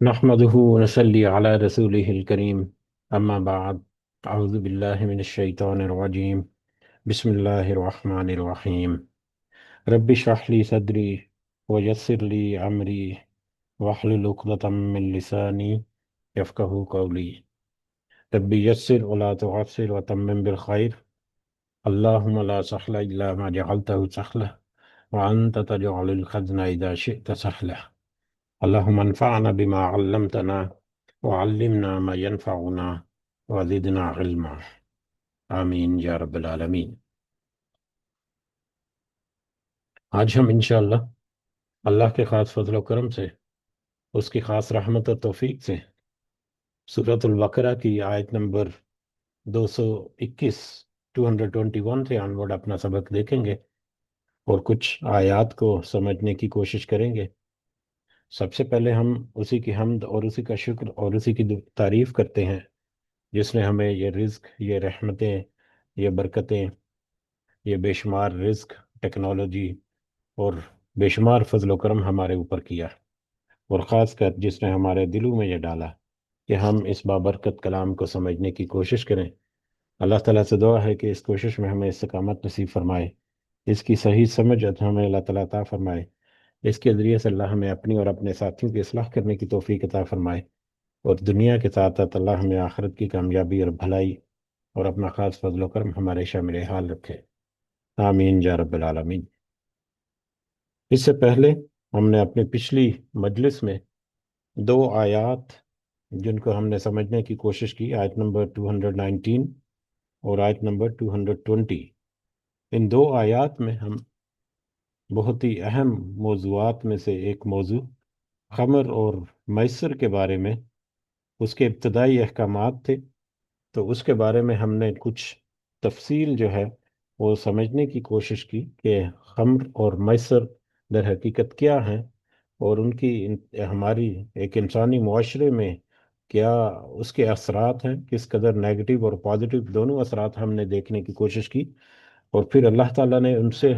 نحمده ونصلي على رسوله الكريم أما بعد أعوذ بالله من الشيطان الرجيم بسم الله الرحمن الرحيم رب اشرح لي صدري ويسر لي أمري واحلل عقدة من لساني يفقهوا قولي رب يسر ولا تعسر وتمم بالخير اللهم لا سهل إلا ما جعلته سهلا وأنت تجعل الحزن إذا شئت سهلا اللهم انفعنا بما علمتنا وعلمنا ما ينفعنا وزدنا علما آمین یا رب العالمین۔ آج ہم انشاءاللہ اللہ کے خاص فضل و کرم سے، اس کی خاص رحمت و توفیق سے، سورۃ البقرہ کی آیت نمبر 221 221 سے آنورڈ اپنا سبق دیکھیں گے اور کچھ آیات کو سمجھنے کی کوشش کریں گے۔ سب سے پہلے ہم اسی کی حمد اور اسی کا شکر اور اسی کی تعریف کرتے ہیں جس نے ہمیں یہ رزق، یہ رحمتیں، یہ برکتیں، یہ بے شمار رزق، ٹیکنالوجی اور بے شمار فضل و کرم ہمارے اوپر کیا، اور خاص کر جس نے ہمارے دلوں میں یہ ڈالا کہ ہم اس بابرکت کلام کو سمجھنے کی کوشش کریں۔ اللہ تعالیٰ سے دعا ہے کہ اس کوشش میں ہمیں استقامت نصیب فرمائے، اس کی صحیح سمجھ ہمیں اللہ تعالیٰ عطا فرمائے، اس کے ذریعے سے اللہ ہمیں اپنی اور اپنے ساتھیوں کی اصلاح کرنے کی توفیق عطا فرمائے، اور دنیا کے ساتھ ساتھ اللہ ہمیں آخرت کی کامیابی اور بھلائی اور اپنا خاص فضل و کرم ہمارے شامل حال رکھے، آمین یا رب العالمین۔ اس سے پہلے ہم نے اپنی پچھلی مجلس میں دو آیات جن کو ہم نے سمجھنے کی کوشش کی، آیت نمبر 219 اور آیت نمبر 220، ان دو آیات میں ہم بہت ہی اہم موضوعات میں سے ایک موضوع خمر اور میسر کے بارے میں، اس کے ابتدائی احکامات تھے، تو اس کے بارے میں ہم نے کچھ تفصیل جو ہے وہ سمجھنے کی کوشش کی کہ خمر اور میسر در حقیقت کیا ہیں، اور ان کی ہماری ایک انسانی معاشرے میں کیا اس کے اثرات ہیں، کس قدر نیگیٹو اور پازیٹیو دونوں اثرات ہم نے دیکھنے کی کوشش کی، اور پھر اللہ تعالیٰ نے ان سے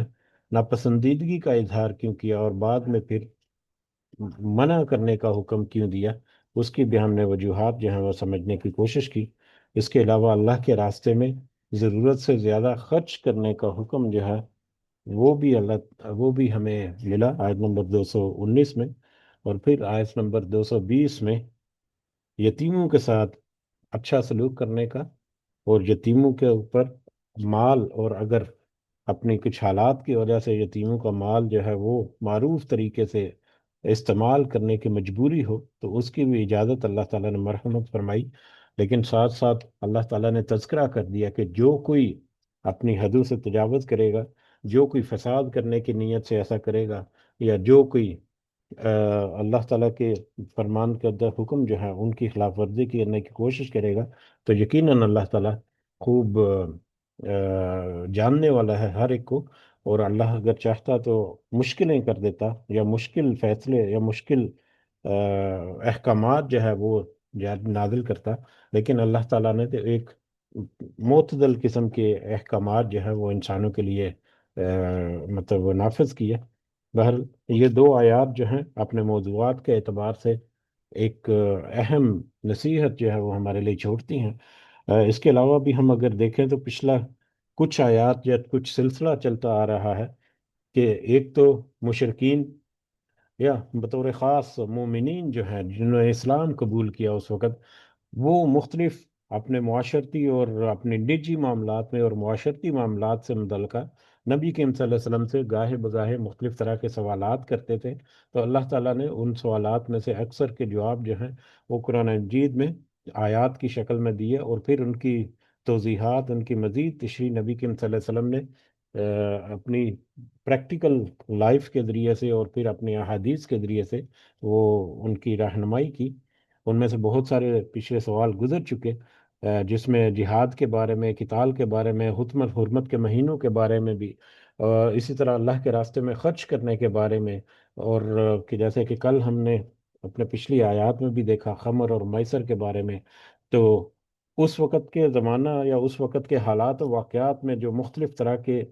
ناپسندیدگی کا اظہار کیوں کیا اور بعد میں پھر منع کرنے کا حکم کیوں دیا، اس کی بھی ہم نے وجوہات جو ہیں وہ سمجھنے کی کوشش کی۔ اس کے علاوہ اللہ کے راستے میں ضرورت سے زیادہ خرچ کرنے کا حکم جو ہے وہ بھی ہمیں ملا آیت نمبر 219 میں، اور پھر آیت نمبر 220 میں یتیموں کے ساتھ اچھا سلوک کرنے کا، اور یتیموں کے اوپر مال، اور اگر اپنی کچھ حالات کی وجہ سے یتیموں کا مال جو ہے وہ معروف طریقے سے استعمال کرنے کی مجبوری ہو تو اس کی بھی اجازت اللہ تعالیٰ نے مرحمت فرمائی، لیکن ساتھ ساتھ اللہ تعالیٰ نے تذکرہ کر دیا کہ جو کوئی اپنی حدوں سے تجاوز کرے گا، جو کوئی فساد کرنے کی نیت سے ایسا کرے گا، یا جو کوئی اللہ تعالیٰ کے فرمان کردہ حکم جو ہے ان کی خلاف ورزی کرنے کی کوشش کرے گا، تو یقیناً اللہ تعالیٰ خوب جاننے والا ہے ہر ایک کو، اور اللہ اگر چاہتا تو مشکلیں کر دیتا، یا مشکل فیصلے یا مشکل احکامات جو ہے وہ نازل کرتا، لیکن اللہ تعالیٰ نے تو ایک معتدل قسم کے احکامات جو ہے وہ انسانوں کے لیے مطلب وہ نافذ کیے۔ بہرحال یہ دو آیات جو ہیں اپنے موضوعات کے اعتبار سے ایک اہم نصیحت جو ہے وہ ہمارے لیے چھوڑتی ہیں۔ اس کے علاوہ بھی ہم اگر دیکھیں تو پچھلا کچھ آیات یا کچھ سلسلہ چلتا آ رہا ہے کہ ایک تو مشرکین یا بطور خاص مومنین جو ہیں جنہوں نے اسلام قبول کیا اس وقت، وہ مختلف اپنے معاشرتی اور اپنے نجی معاملات میں اور معاشرتی معاملات سے متعلقہ نبی کریم صلی اللہ علیہ وسلم سے گاہے بگاہے مختلف طرح کے سوالات کرتے تھے، تو اللہ تعالیٰ نے ان سوالات میں سے اکثر کے جواب جو ہیں وہ قرآن مجید میں آیات کی شکل میں دیے، اور پھر ان کی توضیحات، ان کی مزید تشریح نبی کریم صلی اللہ علیہ وسلم نے اپنی پریکٹیکل لائف کے ذریعے سے اور پھر اپنی احادیث کے ذریعے سے وہ ان کی رہنمائی کی۔ ان میں سے بہت سارے پچھلے سوال گزر چکے، جس میں جہاد کے بارے میں، قتال کے بارے میں، حرمت کے مہینوں کے بارے میں بھی، اسی طرح اللہ کے راستے میں خرچ کرنے کے بارے میں، اور کہ جیسے کہ کل ہم نے اپنے پچھلی آیات میں بھی دیکھا خمر اور میسر کے بارے میں، تو اس وقت کے زمانہ یا اس وقت کے حالات و واقعات میں جو مختلف طرح کے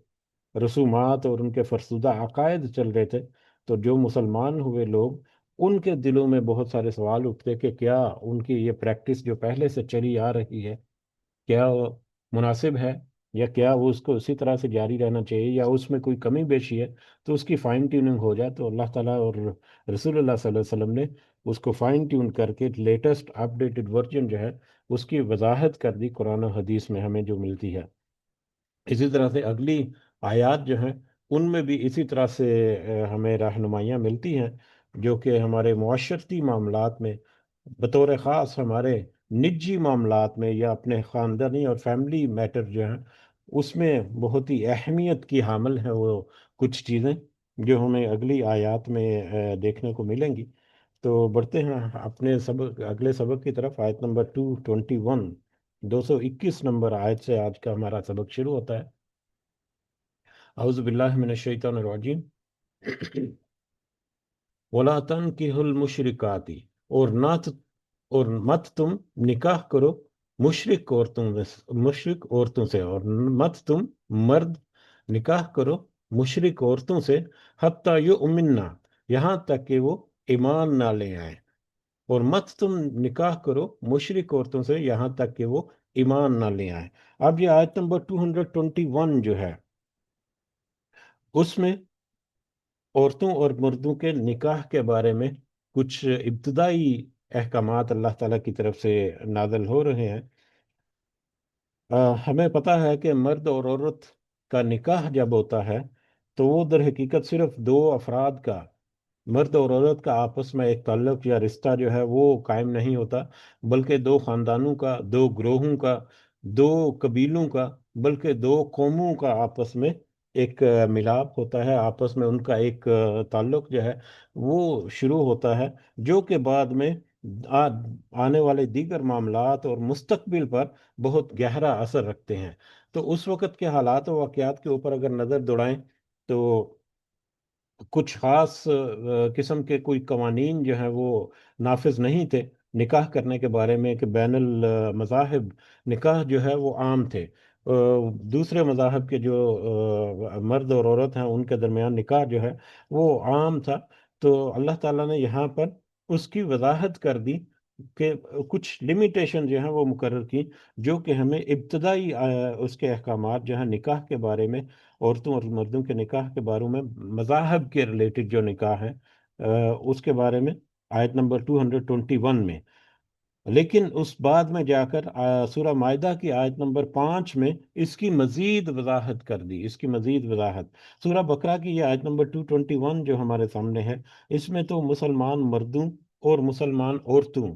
رسومات اور ان کے فرسودہ عقائد چل رہے تھے، تو جو مسلمان ہوئے لوگ ان کے دلوں میں بہت سارے سوال اٹھتے کہ کیا ان کی یہ پریکٹس جو پہلے سے چلی آ رہی ہے کیا وہ مناسب ہے، یا کیا وہ اس کو اسی طرح سے جاری رہنا چاہیے، یا اس میں کوئی کمی بیشی ہے تو اس کی فائن ٹیوننگ ہو جائے۔ تو اللہ تعالیٰ اور رسول اللہ صلی اللہ علیہ وسلم نے اس کو فائن ٹیون کر کے لیٹسٹ اپڈیٹڈ ورژن جو ہے اس کی وضاحت کر دی قرآن و حدیث میں ہمیں جو ملتی ہے۔ اسی طرح سے اگلی آیات جو ہیں ان میں بھی اسی طرح سے ہمیں رہنمائیاں ملتی ہیں، جو کہ ہمارے معاشرتی معاملات میں، بطور خاص ہمارے نجی معاملات میں یا اپنے خاندانی اور فیملی میٹر جو ہیں اس میں بہت ہی اہمیت کی حامل ہیں وہ کچھ چیزیں جو ہمیں اگلی آیات میں دیکھنے کو ملیں گی۔ تو بڑھتے ہیں اپنے سبق، اگلے سبق کی طرف۔ آیت نمبر 221، 221 نمبر آیت سے آج کا ہمارا سبق شروع ہوتا ہے۔ اعوذ باللہ من الشیطان الرجیم۔ وَلَا تَنْكِحُوا الْمُشْرِكَاتِ، اور مت تم نکاح کرو مشرک عورتوں سے، اور مت تم مرد نکاح کرو مشرک عورتوں سے، حتیٰ یؤمننا، یہاں تک کہ وہ ایمان نہ لے آئیں۔ اور مت تم نکاح کرو مشرک عورتوں سے یہاں تک کہ وہ ایمان نہ لے آئیں۔ اب یہ آیت نمبر 221 جو ہے اس میں عورتوں اور مردوں کے نکاح کے بارے میں کچھ ابتدائی احکامات اللہ تعالیٰ کی طرف سے نازل ہو رہے ہیں۔ ہمیں پتہ ہے کہ مرد اور عورت کا نکاح جب ہوتا ہے تو وہ در حقیقت صرف دو افراد کا، مرد اور عورت کا آپس میں ایک تعلق یا رشتہ جو ہے وہ قائم نہیں ہوتا، بلکہ دو خاندانوں کا، دو گروہوں کا، دو قبیلوں کا، بلکہ دو قوموں کا آپس میں ایک ملاپ ہوتا ہے، آپس میں ان کا ایک تعلق جو ہے وہ شروع ہوتا ہے، جو کہ بعد میں آ- آنے والے دیگر معاملات اور مستقبل پر بہت گہرا اثر رکھتے ہیں۔ تو اس وقت کے حالات و واقعات کے اوپر اگر نظر دوڑائیں تو کچھ خاص قسم کے کوئی قوانین جو ہیں وہ نافذ نہیں تھے نکاح کرنے کے بارے میں، کہ بین المذاہب نکاح جو ہے وہ عام تھے۔ دوسرے مذاہب کے جو مرد اور عورت ہیں ان کے درمیان نکاح جو ہے وہ عام تھا۔ تو اللہ تعالیٰ نے یہاں پر اس کی وضاحت کر دی کہ کچھ لمیٹیشن جو ہیں وہ مقرر کی، جو کہ ہمیں ابتدائی اس کے احکامات جو ہیں نکاح کے بارے میں، عورتوں اور مردوں کے نکاح کے بارے میں، مذاہب کے ریلیٹڈ جو نکاح ہے اس کے بارے میں آیت نمبر 221 میں۔ لیکن اس بعد میں جا کر سورہ مائدہ کی آیت نمبر 5 میں اس کی مزید وضاحت کر دی، اس کی مزید وضاحت۔ سورہ بقرہ کی یہ آیت نمبر 221 جو ہمارے سامنے ہے، اس میں تو مسلمان مردوں اور مسلمان عورتوں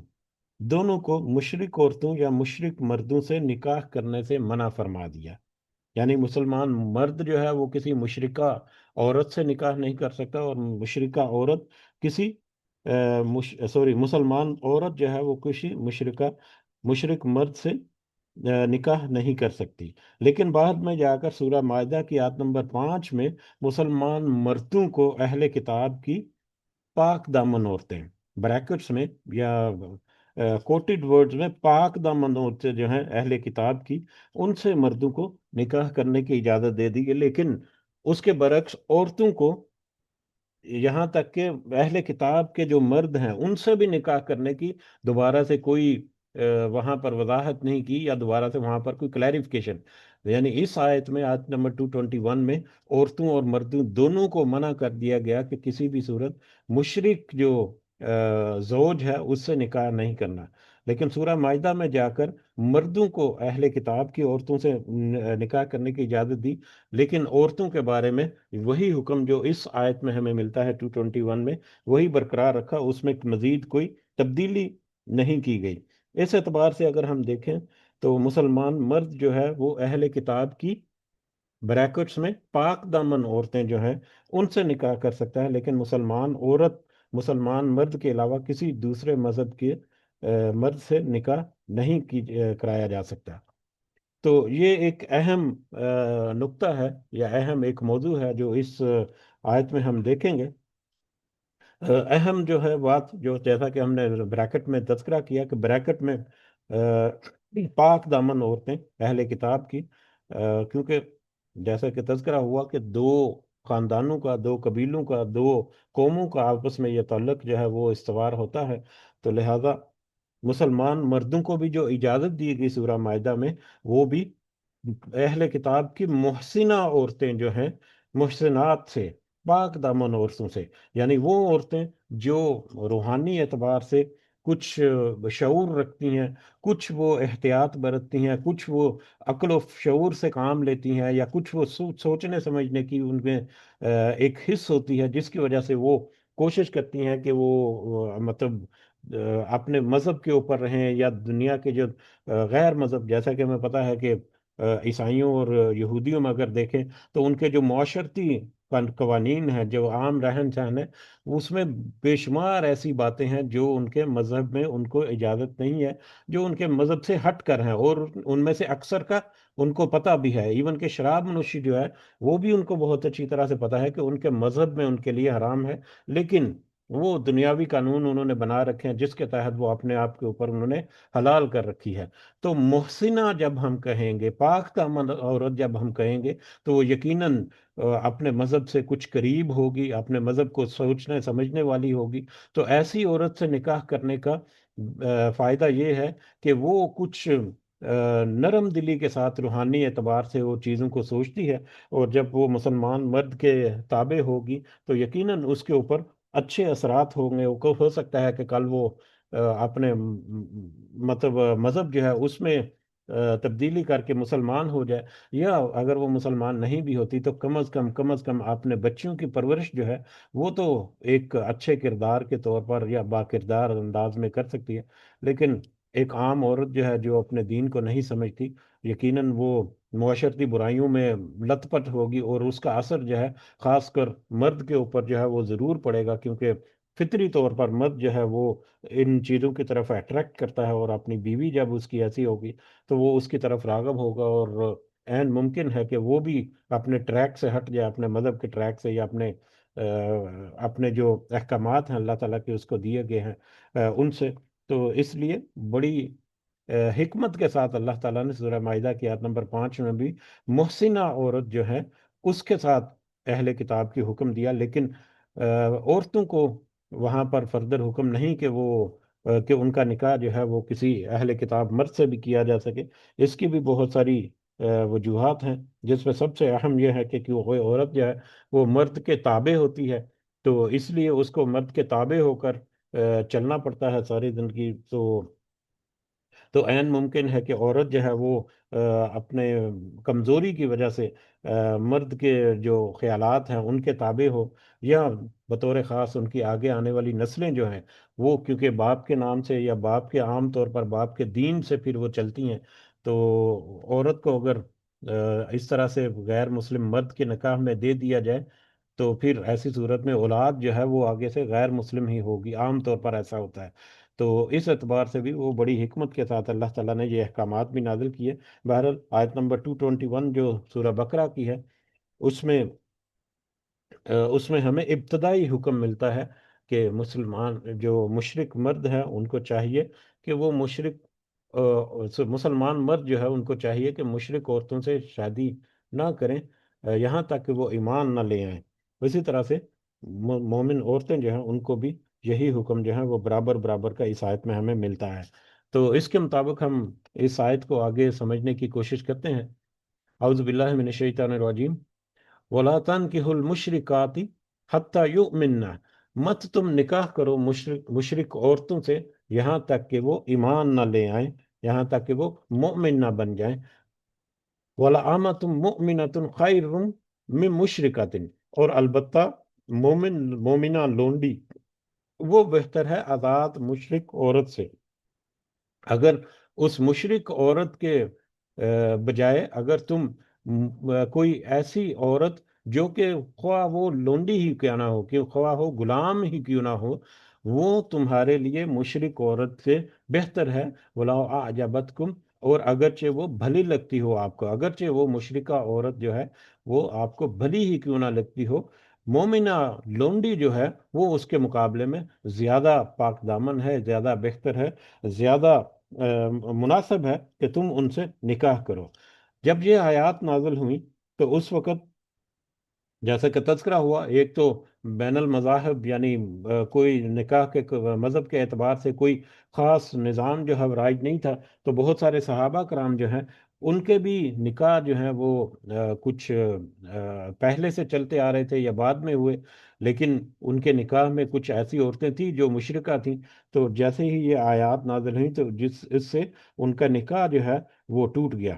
دونوں کو مشرک عورتوں یا مشرک مردوں سے نکاح کرنے سے منع فرما دیا۔ یعنی مسلمان مرد جو ہے وہ کسی مشرکہ عورت سے نکاح نہیں کر سکتا، اور مشرکہ عورت کسی مسلمان عورت جو ہے وہ کسی مشرک مرد سے نکاح نہیں کر سکتی۔ لیکن بعد میں جا کر سورہ مائدہ کی آیت نمبر 5 میں مسلمان مردوں کو اہل کتاب کی پاک دامن عورتیں، بریکٹس میں یا کوٹڈ ورڈز میں پاک دامن عورتیں جو ہیں اہل کتاب کی، ان سے مردوں کو نکاح کرنے کی اجازت دے دی گئی۔ لیکن اس کے برعکس عورتوں کو یہاں تک کہ اہل کتاب کے جو مرد ہیں ان سے بھی نکاح کرنے کی دوبارہ سے کوئی وہاں پر وضاحت نہیں کی، یا دوبارہ سے وہاں پر کوئی کلیریفیکیشن۔ یعنی اس آیت میں، آیت نمبر 221 میں، عورتوں اور مردوں دونوں کو منع کر دیا گیا کہ کسی بھی صورت مشرک جو زوج ہے اس سے نکاح نہیں کرنا۔ لیکن سورہ مائدہ میں جا کر مردوں کو اہل کتاب کی عورتوں سے نکاح کرنے کی اجازت دی، لیکن عورتوں کے بارے میں وہی حکم جو اس آیت میں ہمیں ملتا ہے 221 میں، وہی برقرار رکھا، اس میں مزید کوئی تبدیلی نہیں کی گئی۔ اس اعتبار سے اگر ہم دیکھیں تو مسلمان مرد جو ہے وہ اہل کتاب کی بریکٹس میں پاک دامن عورتیں جو ہیں ان سے نکاح کر سکتا ہے، لیکن مسلمان عورت مسلمان مرد کے علاوہ کسی دوسرے مذہب کے مرد سے نکاح نہیں کرایا جا سکتا۔ تو یہ ایک اہم نقطہ ہے یا اہم ایک موضوع ہے جو اس آیت میں ہم دیکھیں گے۔ اہم جو ہے بات، جو جیسا کہ ہم نے بریکٹ میں تذکرہ کیا کہ بریکٹ میں پاک دامن عورتیں اہل کتاب کی، کیونکہ جیسا کہ تذکرہ ہوا کہ دو خاندانوں کا، دو قبیلوں کا، دو قوموں کا آپس میں یہ تعلق جو ہے وہ استوار ہوتا ہے۔ تو لہذا مسلمان مردوں کو بھی جو اجازت دی گئی سورہ مائدہ میں، وہ بھی اہل کتاب کی محسنہ عورتیں جو ہیں، محسنات سے، پاک دامن عورتوں سے، یعنی وہ عورتیں جو روحانی اعتبار سے کچھ شعور رکھتی ہیں، کچھ وہ احتیاط برتتی ہیں، کچھ وہ عقل و شعور سے کام لیتی ہیں، یا کچھ وہ سوچنے سمجھنے کی ان میں ایک حص ہوتی ہے، جس کی وجہ سے وہ کوشش کرتی ہیں کہ وہ مطلب اپنے مذہب کے اوپر رہیں، یا دنیا کے جو غیر مذہب، جیسا کہ ہمیں پتہ ہے کہ عیسائیوں اور یہودیوں میں اگر دیکھیں تو ان کے جو معاشرتی قوانین ہیں، جو عام رہن سہن ہے، اس میں بے شمار ایسی باتیں ہیں جو ان کے مذہب میں ان کو اجازت نہیں ہے، جو ان کے مذہب سے ہٹ کر ہیں، اور ان میں سے اکثر کا ان کو پتہ بھی ہے، ایون کہ شراب نوشی جو ہے وہ بھی ان کو بہت اچھی طرح سے پتہ ہے کہ ان کے مذہب میں ان کے لیے حرام ہے، لیکن وہ دنیاوی قانون انہوں نے بنا رکھے ہیں جس کے تحت وہ اپنے آپ کے اوپر انہوں نے حلال کر رکھی ہے۔ تو محسنہ جب ہم کہیں گے، پاک دامن عورت جب ہم کہیں گے، تو وہ یقیناً اپنے مذہب سے کچھ قریب ہوگی، اپنے مذہب کو سوچنے سمجھنے والی ہوگی۔ تو ایسی عورت سے نکاح کرنے کا فائدہ یہ ہے کہ وہ کچھ نرم دلی کے ساتھ روحانی اعتبار سے وہ چیزوں کو سوچتی ہے، اور جب وہ مسلمان مرد کے تابع ہوگی تو یقیناً اس کے اوپر اچھے اثرات ہوں گے۔ وہ ہو سکتا ہے کہ کل وہ اپنے مطلب مذہب جو ہے اس میں تبدیلی کر کے مسلمان ہو جائے، یا اگر وہ مسلمان نہیں بھی ہوتی تو کم از کم اپنے بچوں کی پرورش جو ہے وہ تو ایک اچھے کردار کے طور پر یا با کردار انداز میں کر سکتی ہے۔ لیکن ایک عام عورت جو ہے، جو اپنے دین کو نہیں سمجھتی، یقیناً وہ معاشرتی برائیوں میں لت پت ہوگی، اور اس کا اثر جو ہے خاص کر مرد کے اوپر جو ہے وہ ضرور پڑے گا، کیونکہ فطری طور پر مرد جو ہے وہ ان چیزوں کی طرف اٹریکٹ کرتا ہے، اور اپنی بیوی جب اس کی ایسی ہوگی تو وہ اس کی طرف راغب ہوگا، اور عین ممکن ہے کہ وہ بھی اپنے ٹریک سے ہٹ جائے، اپنے مذہب کے ٹریک سے، یا اپنے جو احکامات ہیں اللہ تعالیٰ کے اس کو دیے گئے ہیں ان سے۔ تو اس لیے بڑی حکمت کے ساتھ اللہ تعالیٰ نے سورہ مائدہ کی آیت نمبر 5 میں بھی محسنہ عورت جو ہے اس کے ساتھ اہل کتاب کی حکم دیا، لیکن عورتوں کو وہاں پر فردر حکم نہیں کہ وہ کہ ان کا نکاح جو ہے وہ کسی اہل کتاب مرد سے بھی کیا جا سکے۔ اس کی بھی بہت ساری وجوہات ہیں، جس میں سب سے اہم یہ ہے کہ وہ عورت جو ہے وہ مرد کے تابع ہوتی ہے، تو اس لیے اس کو مرد کے تابع ہو کر چلنا پڑتا ہے ساری زندگی۔ تو عین ممکن ہے کہ عورت جو ہے وہ اپنے کمزوری کی وجہ سے مرد کے جو خیالات ہیں ان کے تابع ہو، یا بطور خاص ان کی آگے آنے والی نسلیں جو ہیں وہ کیونکہ باپ کے نام سے یا باپ کے عام طور پر باپ کے دین سے پھر وہ چلتی ہیں، تو عورت کو اگر اس طرح سے غیر مسلم مرد کے نکاح میں دے دیا جائے تو پھر ایسی صورت میں اولاد جو ہے وہ آگے سے غیر مسلم ہی ہوگی، عام طور پر ایسا ہوتا ہے۔ تو اس اعتبار سے بھی وہ بڑی حکمت کے ساتھ اللہ تعالیٰ نے یہ احکامات بھی نازل کیے۔ بہرحال آیت نمبر 221 جو سورہ بقرہ کی ہے، اس میں اس میں ہمیں ابتدائی حکم ملتا ہے کہ مسلمان جو مشرک مرد ہیں ان کو چاہیے کہ وہ مسلمان مرد جو ہے ان کو چاہیے کہ مشرک عورتوں سے شادی نہ کریں یہاں تک کہ وہ ایمان نہ لے آئیں۔ اسی طرح سے مومن عورتیں جو ہیں ان کو بھی یہی حکم جو ہے وہ برابر برابر کا اس آیت میں ہمیں ملتا ہے۔ تو اس کے مطابق ہم اس آیت کو آگے سمجھنے کی کوشش کرتے ہیں۔ اعوذ باللہ من الشیطان الرجیم۔ وَلَا تَنْكِحُوا الْمُشْرِكَاتِ حَتَّى يُؤْمِنَّ، مت تم نکاح کرو مشرک عورتوں سے یہاں تک کہ وہ ایمان نہ لے آئیں، یہاں تک کہ وہ مؤمن نہ بن جائیں۔ وَلَأَمَةٌ مُؤْمِنَةٌ خَيْرٌ مِّن مُشْرِكَةٍ، اور البتہ مومنہ لونڈی وہ بہتر ہے آزاد مشرک عورت سے۔ اگر اس مشرک عورت کے بجائے اگر تم کوئی ایسی عورت جو کہ خواہ وہ لونڈی ہی کیوں نہ ہو، خواہ وہ غلام ہی کیوں نہ ہو، وہ تمہارے لیے مشرک عورت سے بہتر ہے۔ وَلَوْ أَعْجَبَتْكُمْ، اور اگرچہ وہ بھلی لگتی ہو آپ کو، اگرچہ وہ مشرکہ عورت جو ہے وہ آپ کو بھلی ہی کیوں نہ لگتی ہو، مومنہ لونڈی جو ہے وہ اس کے مقابلے میں زیادہ پاک دامن ہے، زیادہ بہتر ہے، زیادہ مناسب ہے کہ تم ان سے نکاح کرو۔ جب یہ آیات نازل ہوئی تو اس وقت جیسا کہ تذکرہ ہوا، ایک تو بین المذاہب یعنی کوئی نکاح کے مذہب کے اعتبار سے کوئی خاص نظام جو ہے رائج نہیں تھا، تو بہت سارے صحابہ کرام جو ہیں ان کے بھی نکاح جو ہیں وہ کچھ پہلے سے چلتے آ رہے تھے یا بعد میں ہوئے، لیکن ان کے نکاح میں کچھ ایسی عورتیں تھیں جو مشرکہ تھیں، تو جیسے ہی یہ آیات نازل ہوئی تو اس سے ان کا نکاح جو ہے وہ ٹوٹ گیا۔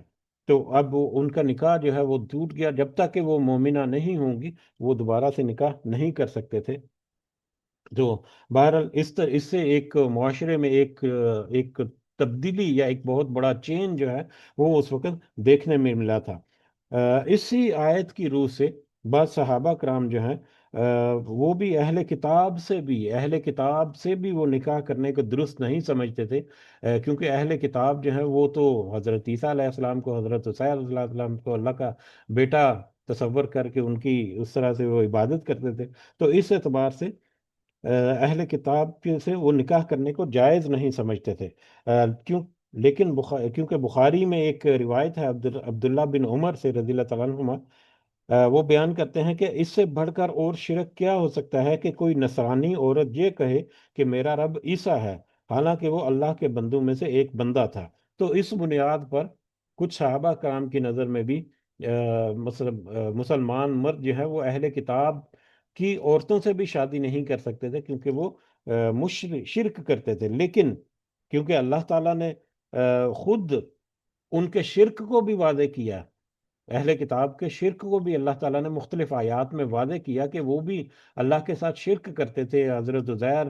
تو اب ان کا نکاح جو ہے وہ ٹوٹ گیا، جب تک کہ وہ مومنہ نہیں ہوں گی وہ دوبارہ سے نکاح نہیں کر سکتے تھے۔ تو بہرحال اس سے ایک معاشرے میں ایک تبدیلی یا ایک بہت بڑا چینج جو ہے وہ اس وقت دیکھنے میں ملا تھا۔ اسی آیت کی روح سے بعض صحابہ کرام جو ہیں وہ بھی اہل کتاب سے بھی وہ نکاح کرنے کو درست نہیں سمجھتے تھے، کیونکہ اہل کتاب جو ہیں وہ تو حضرت عیسیٰ علیہ السلام کو، حضرت عیسیٰ علیہ السلام کو اللہ کا بیٹا تصور کر کے ان کی اس طرح سے وہ عبادت کرتے تھے، تو اس اعتبار سے اہل کتاب سے وہ نکاح کرنے کو جائز نہیں سمجھتے تھے۔ کیوں؟ لیکن کیونکہ بخاری میں ایک روایت ہے عبداللہ بن عمر سے رضی اللہ تعالیٰ عنہما، وہ بیان کرتے ہیں کہ اس سے بڑھ کر اور شرک کیا ہو سکتا ہے کہ کوئی نصرانی عورت یہ کہے کہ میرا رب عیسیٰ ہے، حالانکہ وہ اللہ کے بندوں میں سے ایک بندہ تھا۔ تو اس بنیاد پر کچھ صحابہ کرام کی نظر میں بھی مسلمان مرد جو ہے وہ اہل کتاب کی عورتوں سے بھی شادی نہیں کر سکتے تھے، کیونکہ وہ شرک کرتے تھے، لیکن کیونکہ اللہ تعالیٰ نے خود ان کے شرک کو بھی واضح کیا، اہل کتاب کے شرک کو بھی اللہ تعالیٰ نے مختلف آیات میں واضح کیا کہ وہ بھی اللہ کے ساتھ شرک کرتے تھے، حضرت عزیر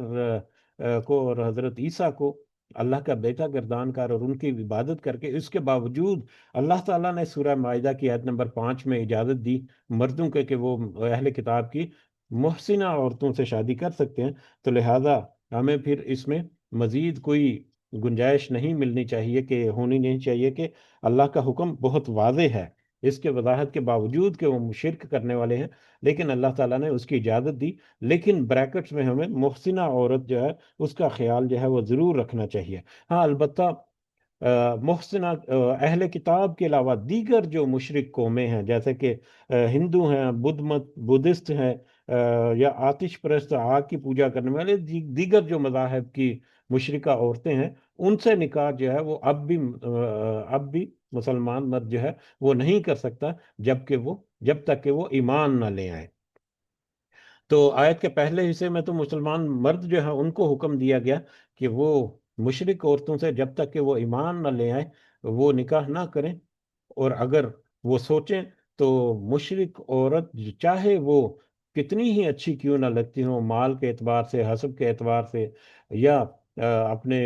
کو اور حضرت عیسیٰ کو اللہ کا بیٹا گردان کر اور ان کی عبادت کر کے، اس کے باوجود اللہ تعالیٰ نے سورہ مائدہ کی آیت نمبر 5 میں اجازت دی مردوں کے کہ وہ اہل کتاب کی محسنہ عورتوں سے شادی کر سکتے ہیں، تو لہٰذا ہمیں پھر اس میں مزید کوئی گنجائش نہیں ملنی چاہیے، کہ ہونی نہیں چاہیے، کہ اللہ کا حکم بہت واضح ہے اس کے وضاحت کے باوجود کہ وہ شرک کرنے والے ہیں، لیکن اللہ تعالیٰ نے اس کی اجازت دی، لیکن بریکٹس میں ہمیں محسنہ عورت جو ہے اس کا خیال جو ہے وہ ضرور رکھنا چاہیے۔ ہاں البتہ محسنہ اہل کتاب کے علاوہ دیگر جو مشرک قومیں ہیں، جیسے کہ ہندو ہیں، بدھسٹ ہیں، یا آتش پرست آگ کی پوجا کرنے والے دیگر جو مذاہب کی مشرکہ عورتیں ہیں، ان سے نکاح جو ہے وہ اب بھی مسلمان مرد جو ہے وہ نہیں کر سکتا، جب تک کہ وہ ایمان نہ لے آئے۔ تو آیت کے پہلے حصے میں تو مسلمان مرد جو ہیں ان کو حکم دیا گیا کہ وہ مشرک عورتوں سے جب تک کہ وہ ایمان نہ لے آئیں وہ نکاح نہ کریں، اور اگر وہ سوچیں تو مشرک عورت چاہے وہ کتنی ہی اچھی کیوں نہ لگتی ہو، مال کے اعتبار سے، حسب کے اعتبار سے، یا اپنے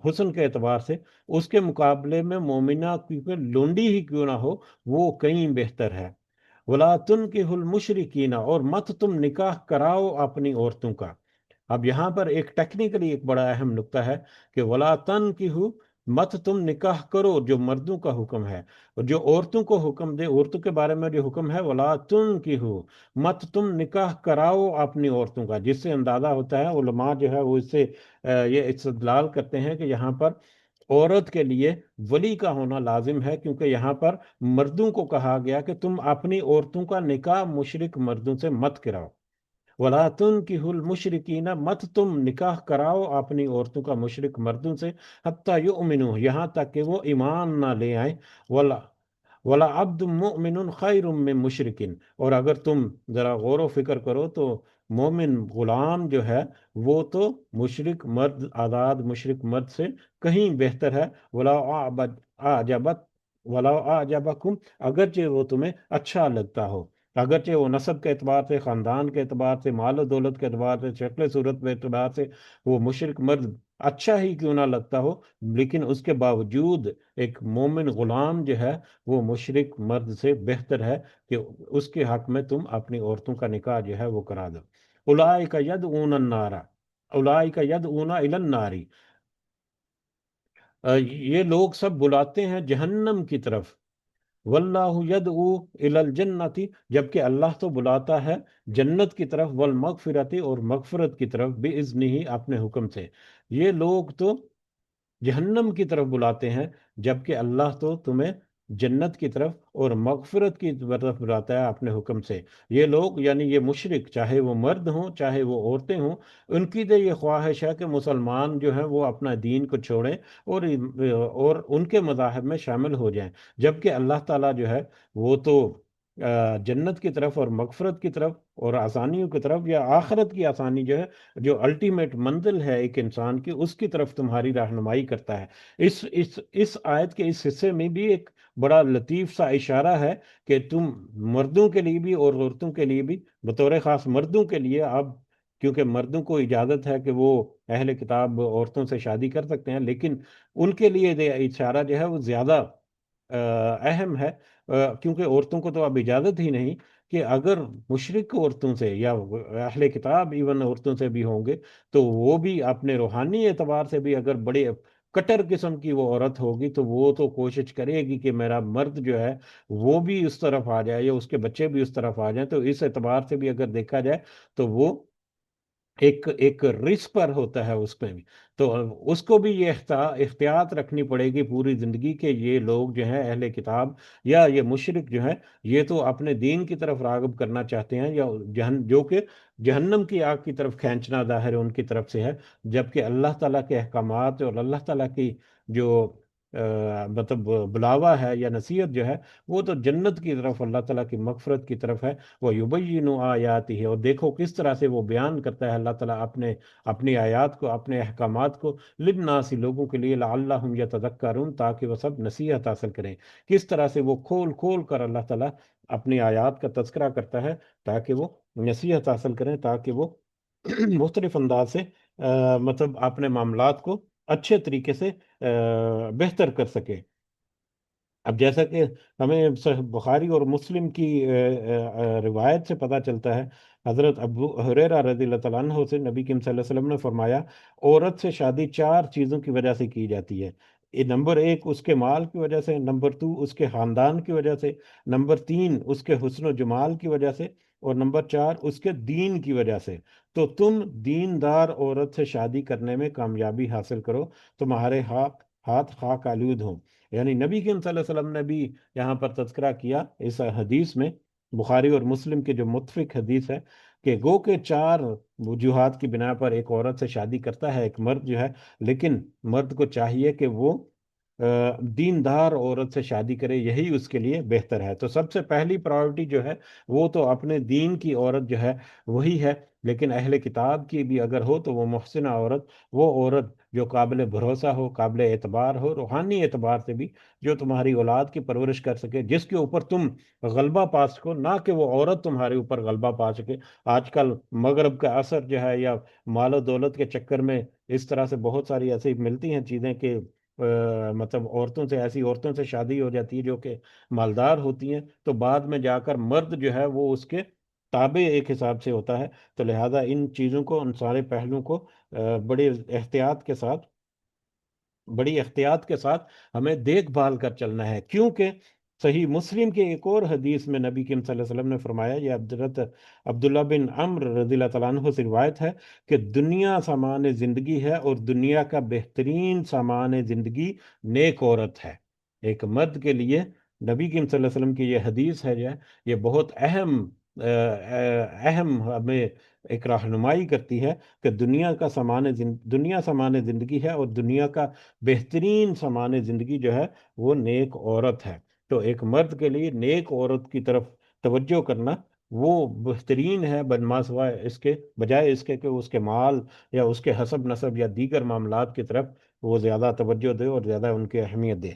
حسن کے اعتبار سے، اس کے مقابلے میں مومنہ کیونکہ لونڈی ہی کیوں نہ ہو وہ کہیں بہتر ہے۔ وَلَا تُنْكِحُ الْمُشْرِكِينَ، اور مت تم نکاح کراؤ اپنی عورتوں کا۔ اب یہاں پر ایک ٹیکنیکلی ایک بڑا اہم نقطہ ہے کہ وَلَا تَنْكِحُ، مت تم نکاح کرو، جو مردوں کا حکم ہے، اور جو عورتوں کو حکم دے، عورتوں کے بارے میں جو حکم ہے وَلَا تُنْكِحُ، مت تم نکاح کراؤ اپنی عورتوں کا، جس سے اندازہ ہوتا ہے، علماء جو ہے وہ اس سے یہ استدلال کرتے ہیں کہ یہاں پر عورت کے لیے ولی کا ہونا لازم ہے، کیونکہ یہاں پر مردوں کو کہا گیا کہ تم اپنی عورتوں کا نکاح مشرک مردوں سے مت کراؤ۔ وَلَا تُنْكِحُ الْمُشْرِكِينَ، مت تم نکاح کراؤ اپنی عورتوں کا مشرک مردوں سے، حتیٰ یؤمنوا، یہاں تک کہ وہ ایمان نہ لے آئیں۔ وَلَعَبْدٌ مُؤْمِنٌ خَيْرٌ مِّن مُشْرِكٍ، اور اگر تم ذرا غور و فکر کرو تو مومن غلام جو ہے وہ تو مشرک مرد، آزاد مشرک مرد سے کہیں بہتر ہے۔ أَعْجَبَتْ وَلَوْ أَعْجَبَكُمْ، اگرچہ وہ تمہیں اچھا لگتا ہو، اگرچہ وہ نسب کے اعتبار سے، خاندان کے اعتبار سے، مال و دولت کے اعتبار سے، شکل صورت کے اعتبار سے وہ مشرک مرد اچھا ہی کیوں نہ لگتا ہو، لیکن اس کے باوجود ایک مومن غلام جو ہے وہ مشرک مرد سے بہتر ہے، کہ اس کے حق میں تم اپنی عورتوں کا نکاح جو ہے وہ کرا دو۔ اولئک یدعون النار، اولئک یدعون الی النار، یہ لوگ سب بلاتے ہیں جہنم کی طرف، واللہ یدعو الی الجنت، جبکہ اللہ تو بلاتا ہے جنت کی طرف، والمغفرت، اور مغفرت کی طرف، باذنہ، اپنے حکم سے۔ یہ لوگ تو جہنم کی طرف بلاتے ہیں، جبکہ اللہ تو تمہیں جنت کی طرف اور مغفرت کی طرف بلاتا ہے اپنے حکم سے۔ یہ لوگ یعنی یہ مشرک، چاہے وہ مرد ہوں چاہے وہ عورتیں ہوں، ان کی تو یہ خواہش ہے کہ مسلمان جو ہیں وہ اپنا دین کو چھوڑیں اور ان کے مذاہب میں شامل ہو جائیں، جبکہ اللہ تعالیٰ جو ہے وہ تو جنت کی طرف اور مغفرت کی طرف اور آسانیوں کی طرف، یا آخرت کی آسانی جو ہے، جو الٹیمیٹ منزل ہے ایک انسان کی، اس کی طرف تمہاری رہنمائی کرتا ہے۔ اس آیت کے اس حصے میں بھی ایک بڑا لطیف سا اشارہ ہے کہ تم مردوں کے لیے بھی اور عورتوں کے لیے بھی، بطور خاص مردوں کے لیے اب، کیونکہ مردوں کو اجازت ہے کہ وہ اہل کتاب عورتوں سے شادی کر سکتے ہیں، لیکن ان کے لیے یہ اشارہ جو ہے وہ زیادہ اہم ہے، کیونکہ عورتوں کو تو اب اجازت ہی نہیں کہ اگر مشرک عورتوں سے یا اہل کتاب ایون عورتوں سے بھی ہوں گے، تو وہ بھی اپنے روحانی اعتبار سے بھی اگر بڑے کٹر قسم کی وہ عورت ہوگی تو وہ تو کوشش کرے گی کہ میرا مرد جو ہے وہ بھی اس طرف آ جائے یا اس کے بچے بھی اس طرف آ جائیں، تو اس اعتبار سے بھی اگر دیکھا جائے تو وہ ایک ایک رسک پر ہوتا ہے اس میں بھی، تو اس کو بھی یہ احتیاط رکھنی پڑے گی پوری زندگی کہ یہ لوگ جو ہیں اہل کتاب یا یہ مشرک جو ہیں، یہ تو اپنے دین کی طرف راغب کرنا چاہتے ہیں، یا جو کہ جہنم کی آگ کی طرف کھینچنا ظاہر ان کی طرف سے ہے، جبکہ اللہ تعالیٰ کے احکامات اور اللہ تعالیٰ کی جو مطلب بلاوا ہے یا نصیحت جو ہے، وہ تو جنت کی طرف، اللہ تعالیٰ کی مغفرت کی طرف ہے۔ وہ یبین آیاتی ہے، اور دیکھو کس طرح سے وہ بیان کرتا ہے اللہ تعالیٰ اپنی آیات کو، اپنے احکامات کو، للناس لوگوں کے لیے، لعلہم یتذکرون تاکہ وہ سب نصیحت حاصل کریں۔ کس طرح سے وہ کھول کھول کر اللہ تعالیٰ اپنی آیات کا تذکرہ کرتا ہے تاکہ وہ نصیحت حاصل کریں، تاکہ وہ مختلف انداز سے مطلب اپنے معاملات کو اچھے طریقے سے بہتر کر سکے۔ اب جیسا کہ ہمیں صحیح بخاری اور مسلم کی روایت سے پتہ چلتا ہے، حضرت ابو ہریرہ رضی اللہ تعالیٰ عنہ سے نبی کریم صلی اللہ علیہ وسلم نے فرمایا، عورت سے شادی چار چیزوں کی وجہ سے کی جاتی ہے۔ نمبر ایک اس کے مال کی وجہ سے، نمبر دو اس کے خاندان کی وجہ سے، نمبر تین اس کے حسن و جمال کی وجہ سے، اور نمبر چار اس کے دین کی وجہ سے۔ تو تم دیندار عورت سے شادی کرنے میں کامیابی حاصل کرو، تمہارے ہاتھ خاک آلود ہوں۔ یعنی نبی کریم صلی اللہ علیہ وسلم نے بھی یہاں پر تذکرہ کیا اس حدیث میں، بخاری اور مسلم کے جو متفق حدیث ہے، کہ گو کے چار وجوہات کی بنا پر ایک عورت سے شادی کرتا ہے ایک مرد جو ہے، لیکن مرد کو چاہیے کہ وہ دیندار عورت سے شادی کرے، یہی اس کے لیے بہتر ہے۔ تو سب سے پہلی پرائورٹی جو ہے وہ تو اپنے دین کی عورت جو ہے وہی ہے، لیکن اہل کتاب کی بھی اگر ہو تو وہ محسنہ عورت، وہ عورت جو قابل بھروسہ ہو، قابل اعتبار ہو، روحانی اعتبار سے بھی، جو تمہاری اولاد کی پرورش کر سکے، جس کے اوپر تم غلبہ پا سکو، نہ کہ وہ عورت تمہارے اوپر غلبہ پا سکے۔ آج کل مغرب کا اثر جو ہے، یا مال و دولت کے چکر میں اس طرح سے بہت ساری ایسی ملتی ہیں چیزیں کہ مطلب ایسی عورتوں سے شادی ہو جاتی ہے جو کہ مالدار ہوتی ہیں، تو بعد میں جا کر مرد جو ہے وہ اس کے تابع ایک حساب سے ہوتا ہے۔ تو لہٰذا ان چیزوں کو، ان سارے پہلوؤں کو بڑے احتیاط کے ساتھ، بڑی احتیاط کے ساتھ ہمیں دیکھ بھال کر چلنا ہے، کیونکہ صحیح مسلم کے ایک اور حدیث میں نبی کریم صلی اللہ علیہ وسلم نے فرمایا، یہ حضرت عبداللہ بن عمرو رضی اللہ تعالیٰ عنہ سے روایت ہے، کہ دنیا سامان زندگی ہے اور دنیا کا بہترین سامان زندگی نیک عورت ہے۔ ایک مرد کے لیے نبی کریم صلی اللہ علیہ وسلم کی یہ حدیث ہے جو ہے، یہ بہت اہم ہمیں ایک رہنمائی کرتی ہے کہ دنیا سامان زندگی ہے، اور دنیا کا بہترین سامان زندگی جو ہے وہ نیک عورت ہے۔ تو ایک مرد کے لیے نیک عورت کی طرف توجہ کرنا وہ بہترین ہے، بدما سوائے اس کے، بجائے اس کے کہ اس کے مال یا اس کے حسب نسب یا دیگر معاملات کی طرف وہ زیادہ توجہ دے اور زیادہ ان کی اہمیت دے۔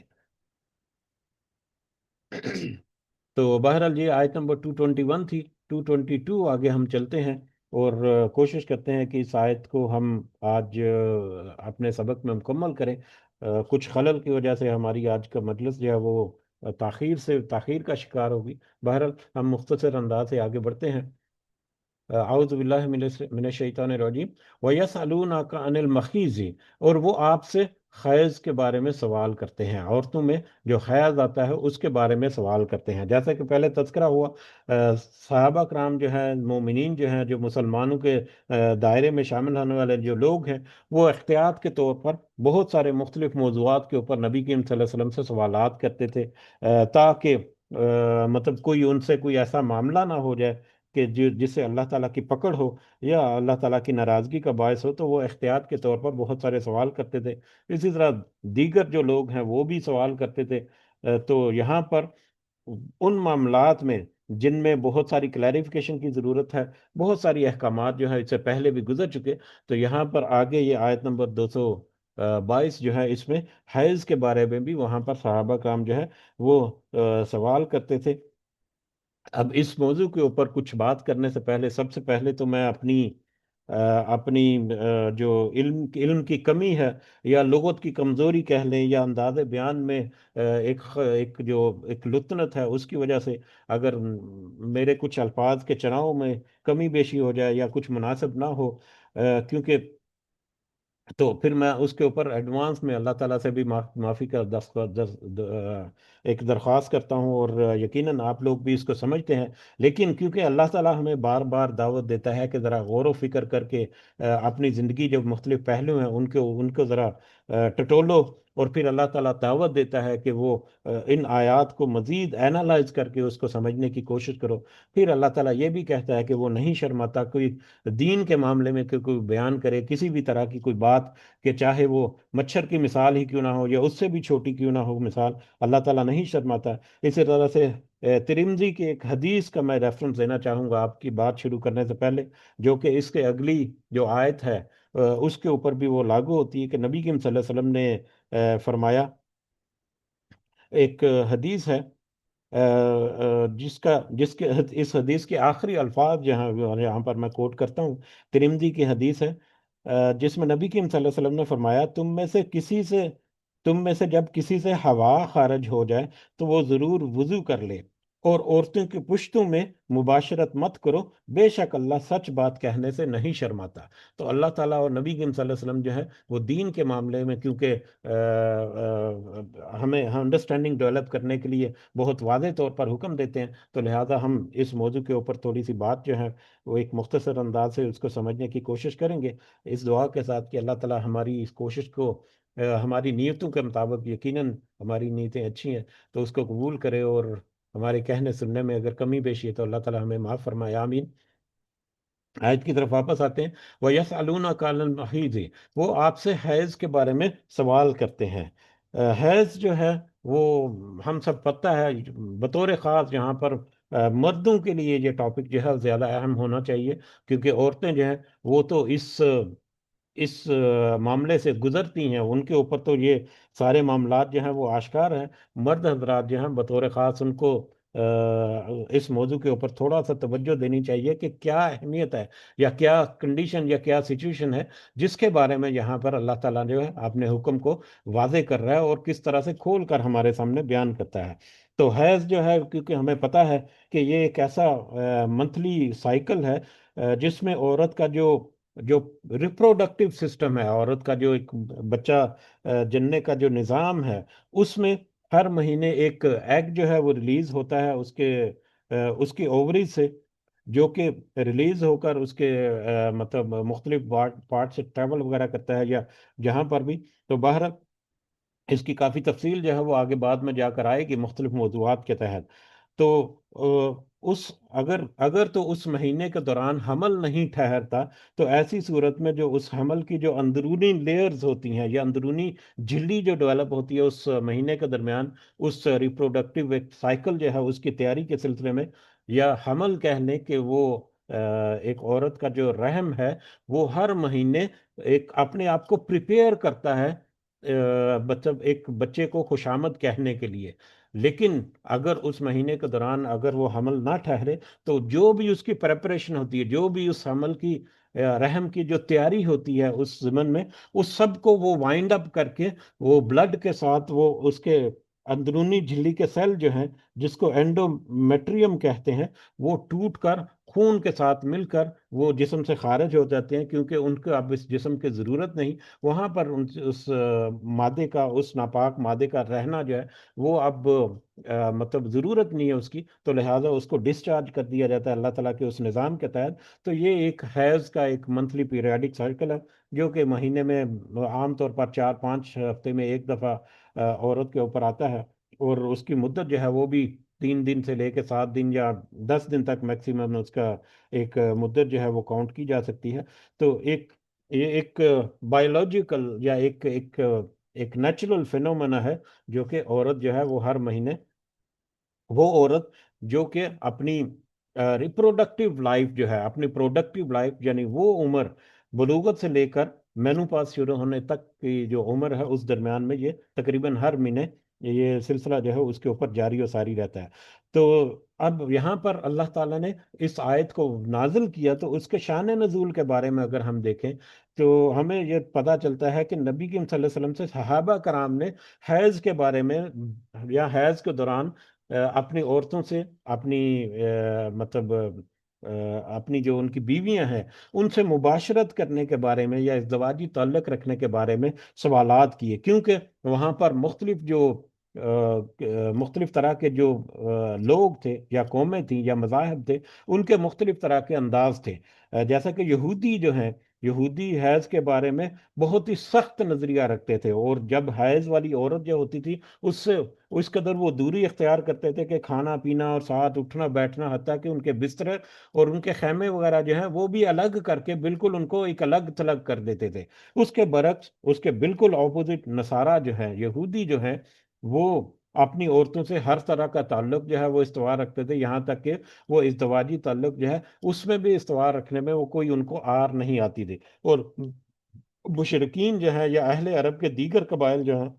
تو بہرحال یہ آیت نمبر 221 تھی۔ 222 آگے ہم چلتے ہیں اور کوشش کرتے ہیں کہ اس آیت کو ہم آج اپنے سبق میں مکمل کریں۔ کچھ خلل کی وجہ سے ہماری آج کا مجلس جو ہے وہ تاخیر کا شکار ہوگی۔ بہرحال ہم مختصر انداز سے آگے بڑھتے ہیں۔ اعوذ باللہ من الشیطان الرجیم، وَيَسْأَلُونَكَ عَنِ الْمَخِيزِ، اور وہ آپ سے حیض کے بارے میں سوال کرتے ہیں، عورتوں میں جو حیض آتا ہے اس کے بارے میں سوال کرتے ہیں، جیسا کہ پہلے تذکرہ ہوا۔ صحابہ کرام جو ہیں، مومنین جو ہیں، جو مسلمانوں کے دائرے میں شامل ہونے والے جو لوگ ہیں، وہ احتیاط کے طور پر بہت سارے مختلف موضوعات کے اوپر نبی کریم صلی اللہ علیہ وسلم سے سوالات کرتے تھے، تاکہ مطلب کوئی ان سے کوئی ایسا معاملہ نہ ہو جائے کہ جس سے اللہ تعالیٰ کی پکڑ ہو یا اللہ تعالیٰ کی ناراضگی کا باعث ہو، تو وہ احتیاط کے طور پر بہت سارے سوال کرتے تھے۔ اسی طرح دیگر جو لوگ ہیں وہ بھی سوال کرتے تھے۔ تو یہاں پر ان معاملات میں جن میں بہت ساری کلیریفیکیشن کی ضرورت ہے، بہت ساری احکامات جو ہے اس سے پہلے بھی گزر چکے، تو یہاں پر آگے یہ آیت نمبر 222 جو ہے، اس میں حیض کے بارے میں بھی وہاں پر صحابہ کرام جو ہے وہ سوال کرتے تھے۔ اب اس موضوع کے اوپر کچھ بات کرنے سے پہلے، سب سے پہلے تو میں آ، اپنی جو علم کی کمی ہے، یا لغت کی کمزوری کہہ لیں، یا انداز بیان میں ایک لطنت ہے، اس کی وجہ سے اگر میرے کچھ الفاظ کے چناؤ میں کمی بیشی ہو جائے یا کچھ مناسب نہ ہو، کیونکہ تو پھر میں اس کے اوپر ایڈوانس میں اللہ تعالیٰ سے بھی معافی کا ایک درخواست کرتا ہوں، اور یقیناً آپ لوگ بھی اس کو سمجھتے ہیں، لیکن کیونکہ اللہ تعالیٰ ہمیں بار بار دعوت دیتا ہے کہ ذرا غور و فکر کر کے اپنی زندگی جو مختلف پہلو ہیں ان کو ذرا ٹٹولو، اور پھر اللہ تعالیٰ دعوت دیتا ہے کہ وہ ان آیات کو مزید اینالائز کر کے اس کو سمجھنے کی کوشش کرو۔ پھر اللہ تعالیٰ یہ بھی کہتا ہے کہ وہ نہیں شرماتا کوئی دین کے معاملے میں کہ کوئی بیان کرے کسی بھی طرح کی کوئی بات، کہ چاہے وہ مچھر کی مثال ہی کیوں نہ ہو یا اس سے بھی چھوٹی کیوں نہ ہو مثال، اللہ تعالیٰ نہیں شرماتا۔ اسی طرح سے ترمذی کی ایک حدیث کا میں ریفرنس دینا چاہوں گا آپ کی بات شروع کرنے سے پہلے، جو کہ اس کے اگلی جو آیت ہے اس کے اوپر بھی وہ لاگو ہوتی ہے، کہ نبی کریم صلی اللہ علیہ وسلم نے فرمایا، ایک حدیث ہے جس کے اس حدیث کے آخری الفاظ جہاں یہاں پر میں کوٹ کرتا ہوں، ترمذی کی حدیث ہے، جس میں نبی کریم صلی اللہ علیہ وسلم نے فرمایا، تم میں سے جب کسی سے ہوا خارج ہو جائے تو وہ ضرور وضو کر لے، اور عورتوں کی پشتوں میں مباشرت مت کرو، بے شک اللہ سچ بات کہنے سے نہیں شرماتا۔ تو اللہ تعالیٰ اور نبی کریم صلی اللہ علیہ وسلم جو ہے وہ دین کے معاملے میں، کیونکہ ہمیں انڈرسٹینڈنگ ڈیولپ کرنے کے لیے بہت واضح طور پر حکم دیتے ہیں، تو لہٰذا ہم اس موضوع کے اوپر تھوڑی سی بات جو ہے وہ ایک مختصر انداز سے اس کو سمجھنے کی کوشش کریں گے، اس دعا کے ساتھ کہ اللہ تعالیٰ ہماری اس کوشش کو ہماری نیتوں کے مطابق، یقیناً ہماری نیتیں اچھی ہیں تو اس کو قبول کرے، اور ہمارے کہنے سننے میں اگر کمی بیشی ہے تو اللہ تعالیٰ ہمیں معاف فرمائے، آمین۔ آیت کی طرف واپس آتے ہیں، وَيَسْأَلُونَكَ عَنِ الْمَحِيضِ، وہ آپ سے حیض کے بارے میں سوال کرتے ہیں۔ حیض جو ہے وہ ہم سب پتہ ہے، بطور خاص یہاں پر مردوں کے لیے یہ ٹاپک جو ہے زیادہ اہم ہونا چاہیے، کیونکہ عورتیں جو ہیں وہ تو اس معاملے سے گزرتی ہیں، ان کے اوپر تو یہ سارے معاملات جو ہیں وہ آشکار ہیں۔ مرد حضرات جو ہیں بطور خاص ان کو اس موضوع کے اوپر تھوڑا سا توجہ دینی چاہیے کہ کیا اہمیت ہے، یا کیا کنڈیشن یا کیا سچویشن ہے، جس کے بارے میں یہاں پر اللہ تعالیٰ جو ہے اپنے حکم کو واضح کر رہا ہے اور کس طرح سے کھول کر ہمارے سامنے بیان کرتا ہے۔ تو حیض جو ہے، کیونکہ ہمیں پتہ ہے کہ یہ ایک ایسا منتھلی سائیکل ہے جس میں عورت کا جو ریپروڈکٹیو سسٹم ہے، عورت کا جو ایک بچہ جننے کا جو نظام ہے، اس میں ہر مہینے ایک ایگ جو ہے وہ ریلیز ہوتا ہے اس کی اووری سے، جو کہ ریلیز ہو کر اس کے مطلب مختلف پارٹ سے ٹریول وغیرہ کرتا ہے، یا جہاں پر بھی، تو باہر اس کی کافی تفصیل جو ہے وہ آگے بعد میں جا کر آئے گی مختلف موضوعات کے تحت۔ تو اس اگر تو اس مہینے کے دوران حمل نہیں ٹھہرتا، تو ایسی صورت میں جو اس حمل کی جو اندرونی لیئرز ہوتی ہیں یا اندرونی جھلی جو ڈیولپ ہوتی ہے اس مہینے کے درمیان، اس ریپروڈکٹیو ایک سائیکل جو ہے اس کی تیاری کے سلسلے میں، یا حمل کہہ لیں کہ وہ ایک عورت کا جو رحم ہے وہ ہر مہینے ایک اپنے آپ کو پریپیئر کرتا ہے مطلب ایک بچے کو خوشامد کہنے کے لیے، لیکن اگر اس مہینے کے دوران اگر وہ حمل نہ ٹھہرے، تو جو بھی اس کی پریپریشن ہوتی ہے، جو بھی اس حمل کی رحم کی جو تیاری ہوتی ہے اس ضمن میں، اس سب کو وہ وائنڈ اپ کر کے، وہ بلڈ کے ساتھ وہ اس کے اندرونی جھلی کے سیل جو ہیں، جس کو اینڈومیٹریم کہتے ہیں، وہ ٹوٹ کر خون کے ساتھ مل کر وہ جسم سے خارج ہو جاتے ہیں، کیونکہ ان کو اب اس جسم کی ضرورت نہیں، وہاں پر اس مادے کا، اس ناپاک مادے کا رہنا جو ہے وہ اب مطلب ضرورت نہیں ہے اس کی، تو لہٰذا اس کو ڈسچارج کر دیا جاتا ہے اللہ تعالیٰ کے اس نظام کے تحت۔ تو یہ ایک حیض کا ایک منتھلی پیریڈک سائیکل ہے، جو کہ مہینے میں عام طور پر 4-5 ہفتے میں ایک دفعہ عورت کے اوپر آتا ہے، اور اس کی مدت جو ہے وہ بھی 3 دن سے لے کے 7 دن یا 10 دن تک میکسیمم اس کا ایک مدت جو ہے وہ کاؤنٹ کی جا سکتی ہے۔ تو یہ ایک بایولوجیکل یا ایک نیچرل فینومینا ہے، جو کہ عورت جو ہے وہ ہر مہینے، وہ عورت جو کہ اپنی ریپروڈکٹیو لائف جو ہے، اپنی پروڈکٹیو لائف یعنی وہ عمر بلوغت سے لے کر مینوپاز شروع ہونے تک کی جو عمر ہے، اس درمیان میں یہ تقریباً ہر مہینے یہ سلسلہ جو ہے اس کے اوپر جاری و ساری رہتا ہے۔ تو اب یہاں پر اللہ تعالیٰ نے اس آیت کو نازل کیا، تو اس کے شان نزول کے بارے میں اگر ہم دیکھیں تو ہمیں یہ پتہ چلتا ہے کہ نبی کریم صلی اللہ علیہ وسلم سے صحابہ کرام نے حیض کے بارے میں یا حیض کے دوران اپنی عورتوں سے، اپنی مطلب اپنی جو ان کی بیویاں ہیں ان سے مباشرت کرنے کے بارے میں یا ازدواجی تعلق رکھنے کے بارے میں سوالات کیے، کیونکہ وہاں پر مختلف طرح کے جو لوگ تھے یا قومیں تھیں یا مذاہب تھے، ان کے مختلف طرح کے انداز تھے۔ جیسا کہ یہودی جو ہیں، یہودی حیض کے بارے میں بہت ہی سخت نظریہ رکھتے تھے، اور جب حیض والی عورت جو ہوتی تھی اس سے اس قدر وہ دوری اختیار کرتے تھے کہ کھانا پینا اور ساتھ اٹھنا بیٹھنا، حتیٰ کہ ان کے بستر اور ان کے خیمے وغیرہ جو ہیں وہ بھی الگ کر کے بالکل ان کو ایک الگ تھلگ کر دیتے تھے۔ اس کے برعکس، اس کے بالکل اپوزٹ نصارہ جو ہیں، یہودی جو ہیں، وہ اپنی عورتوں سے ہر طرح کا تعلق جو ہے وہ استوار رکھتے تھے، یہاں تک کہ وہ ازدواجی تعلق جو ہے اس میں بھی استوار رکھنے میں وہ کوئی ان کو آر نہیں آتی تھی۔ اور مشرقین جو ہے یا اہل عرب کے دیگر قبائل جو ہیں،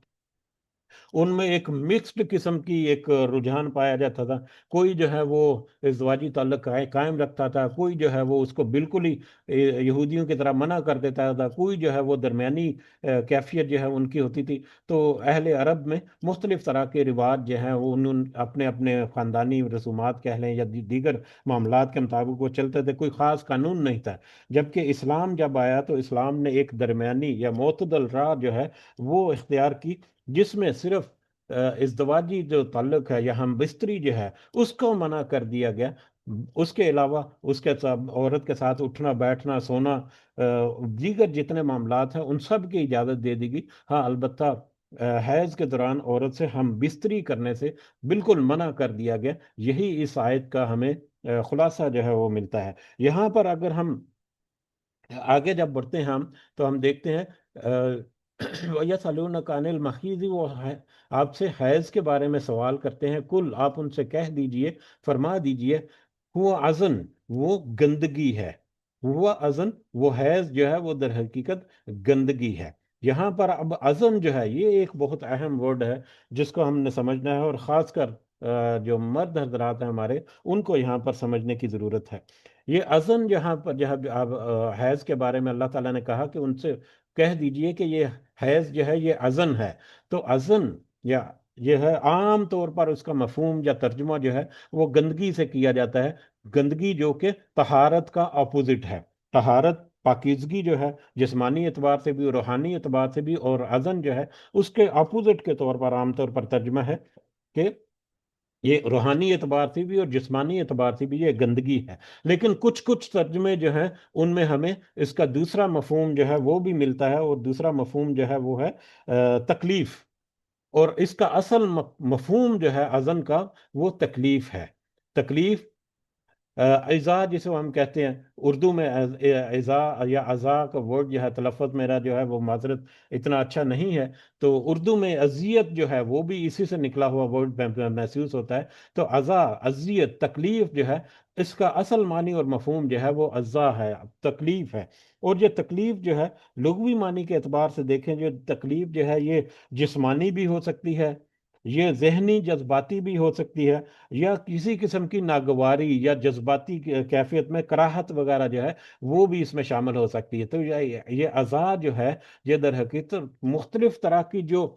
ان میں ایک مکسڈ قسم کی ایک رجحان پایا جاتا تھا۔ کوئی جو ہے وہ ازدواجی تعلق قائم رکھتا تھا، کوئی جو ہے وہ اس کو بالکل ہی یہودیوں کی طرح منع کر دیتا تھا، کوئی جو ہے وہ درمیانی کیفیت جو ہے ان کی ہوتی تھی۔ تو اہل عرب میں مختلف طرح کے رواج جو ہیں وہ اپنے اپنے خاندانی رسومات کہہ لیں یا دیگر معاملات کے مطابق وہ چلتے تھے، کوئی خاص قانون نہیں تھا۔ جبکہ اسلام جب آیا تو اسلام نے ایک درمیانی یا معتدل راہ جو ہے وہ اختیار کی، جس میں صرف ازدواجی جو تعلق ہے یا ہم بستری جو ہے اس کو منع کر دیا گیا۔ اس کے علاوہ اس کے ساتھ عورت کے ساتھ اٹھنا بیٹھنا سونا، دیگر جتنے معاملات ہیں ان سب کی اجازت دے دی گئی۔ ہاں البتہ حیض کے دوران عورت سے ہم بستری کرنے سے بالکل منع کر دیا گیا۔ یہی اس آیت کا ہمیں خلاصہ جو ہے وہ ملتا ہے۔ یہاں پر اگر ہم آگے جب بڑھتے ہیں تو ہم دیکھتے ہیں وَيَسْأَلُونَكَ عَنِ الْمَحِيضِ، وہ آپ سے حیض کے بارے میں سوال کرتے ہیں، کل آپ ان سے کہہ دیجئے، فرما دیجئے، ہوا اذن، وہ گندگی ہے، ہوا اذن، وہ حیض جو ہے وہ در حقیقت گندگی ہے۔ یہاں پر اب اذن جو ہے یہ ایک بہت اہم ورڈ ہے جس کو ہم نے سمجھنا ہے، اور خاص کر جو مرد حضرات ہیں ہمارے، ان کو یہاں پر سمجھنے کی ضرورت ہے۔ یہ اذن جہاں پر جب حیض کے بارے میں اللہ تعالیٰ نے کہا کہ ان سے کہہ دیجئے کہ یہ حیض جو ہے یہ اذن ہے، تو اذن یا یہ ہے عام طور پر اس کا مفہوم یا ترجمہ جو ہے وہ گندگی سے کیا جاتا ہے، گندگی جو کہ طہارت کا اپوزٹ ہے۔ طہارت پاکیزگی جو ہے جسمانی اعتبار سے بھی، روحانی اعتبار سے بھی، اور اذن جو ہے اس کے اپوزٹ کے طور پر عام طور پر ترجمہ ہے کہ یہ روحانی اعتبار سے بھی اور جسمانی اعتبار سے بھی یہ گندگی ہے۔ لیکن کچھ کچھ ترجمے جو ہیں ان میں ہمیں اس کا دوسرا مفہوم جو ہے وہ بھی ملتا ہے، اور دوسرا مفہوم جو ہے وہ ہے تکلیف، اور اس کا اصل مفہوم جو ہے اذن کا وہ تکلیف ہے۔ تکلیف، اعزا جسے ہم کہتے ہیں اردو میں، اعزا یا ازا کا ورڈ جو ہے تلفظ میرا جو ہے وہ معذرت اتنا اچھا نہیں ہے، تو اردو میں اذیت جو ہے وہ بھی اسی سے نکلا ہوا ورڈ محسوس ہوتا ہے۔ تو ازا، اذیت، تکلیف جو ہے اس کا اصل معنی اور مفہوم جو ہے وہ ازا ہے، تکلیف ہے۔ اور یہ تکلیف جو ہے لغوی معنی کے اعتبار سے دیکھیں، جو تکلیف جو ہے یہ جسمانی بھی ہو سکتی ہے، یہ ذہنی جذباتی بھی ہو سکتی ہے، یا کسی قسم کی ناگواری یا جذباتی کیفیت میں کراہت وغیرہ جو ہے وہ بھی اس میں شامل ہو سکتی ہے۔ تو یہ اعضاء جو ہے یہ در حقیقت مختلف طرح کی جو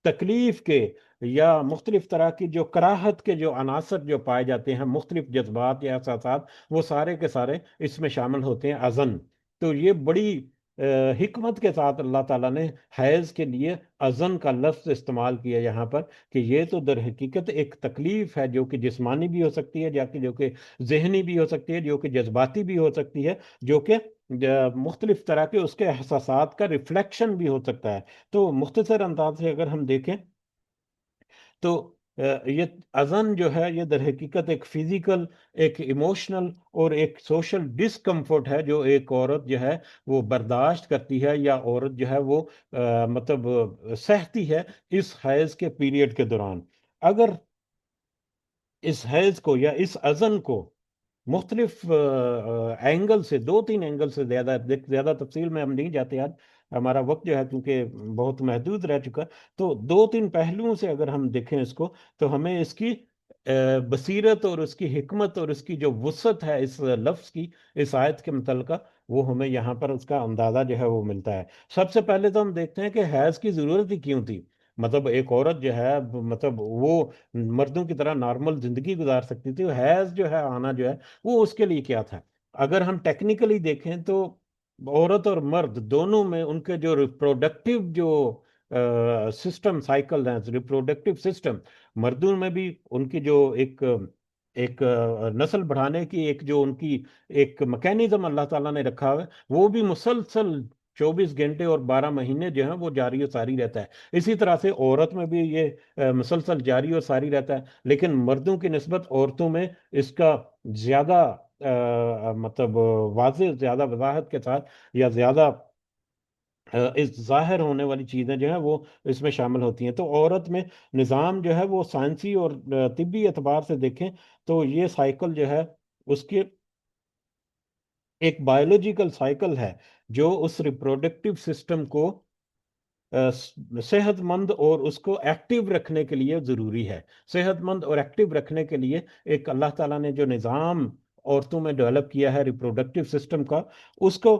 تکلیف کے یا مختلف طرح کی جو کراہت کے جو عناصر جو پائے جاتے ہیں، مختلف جذبات یا احساسات، وہ سارے کے سارے اس میں شامل ہوتے ہیں ازن۔ تو یہ بڑی حکمت کے ساتھ اللہ تعالیٰ نے حیض کے لیے ازن کا لفظ استعمال کیا یہاں پر، کہ یہ تو در حقیقت ایک تکلیف ہے جو کہ جسمانی بھی ہو سکتی ہے، جو کہ ذہنی بھی ہو سکتی ہے، جو کہ جذباتی بھی ہو سکتی ہے، جو کہ مختلف طرح کے اس کے احساسات کا ریفلیکشن بھی ہو سکتا ہے۔ تو مختصر انداز سے اگر ہم دیکھیں تو یہ اذن جو ہے یہ در حقیقت ایک فزیکل، ایک ایموشنل اور ایک سوشل ڈسکمفرٹ ہے جو ایک عورت جو ہے وہ برداشت کرتی ہے، یا عورت جو ہے وہ مطلب سہتی ہے اس حیض کے پیریڈ کے دوران۔ اگر اس حیض کو یا اس اذن کو مختلف اینگل سے، دو تین اینگل سے، زیادہ تفصیل میں ہم نہیں جاتے آج، ہمارا وقت جو ہے کیونکہ بہت محدود رہ چکا، تو دو تین پہلوؤں سے اگر ہم دیکھیں اس کو، تو ہمیں اس کی بصیرت اور اس کی حکمت اور اس کی جو وسعت ہے اس لفظ کی، اس آیت کے متعلقہ، وہ ہمیں یہاں پر اس کا اندازہ جو ہے وہ ملتا ہے۔ سب سے پہلے تو ہم دیکھتے ہیں کہ حیض کی ضرورت ہی کیوں تھی؟ مطلب ایک عورت جو ہے، مطلب وہ مردوں کی طرح نارمل زندگی گزار سکتی تھی، حیض جو ہے آنا جو ہے وہ اس کے لیے کیا تھا؟ اگر ہم ٹیکنیکلی دیکھیں تو عورت اور مرد دونوں میں ان کے جو ریپروڈکٹیو جو سسٹم سائیکل ہیں، ریپروڈکٹیو سسٹم، مردوں میں بھی ان کی جو ایک ایک نسل بڑھانے کی ایک جو ان کی ایک میکینزم اللہ تعالیٰ نے رکھا ہوا ہے، وہ بھی مسلسل 24 گھنٹے اور 12 مہینے جو ہیں وہ جاری و ساری رہتا ہے۔ اسی طرح سے عورت میں بھی یہ مسلسل جاری و ساری رہتا ہے، لیکن مردوں کی نسبت عورتوں میں اس کا زیادہ مطلب واضح، زیادہ وضاحت کے ساتھ، یا زیادہ اس ظاہر ہونے والی چیزیں جو ہیں وہ اس میں شامل ہوتی ہیں۔ تو عورت میں نظام جو ہے وہ سائنسی اور طبی اعتبار سے دیکھیں تو یہ سائیکل جو ہے اس کے ایک بایولوجیکل سائیکل ہے جو اس ریپروڈکٹیو سسٹم کو صحت مند اور اس کو ایکٹیو رکھنے کے لیے ضروری ہے۔ صحت مند اور ایکٹیو رکھنے کے لیے ایک اللہ تعالیٰ نے جو نظام عورتوں میں ڈیولپ کیا ہے ریپروڈکٹیو سسٹم کا، اس کو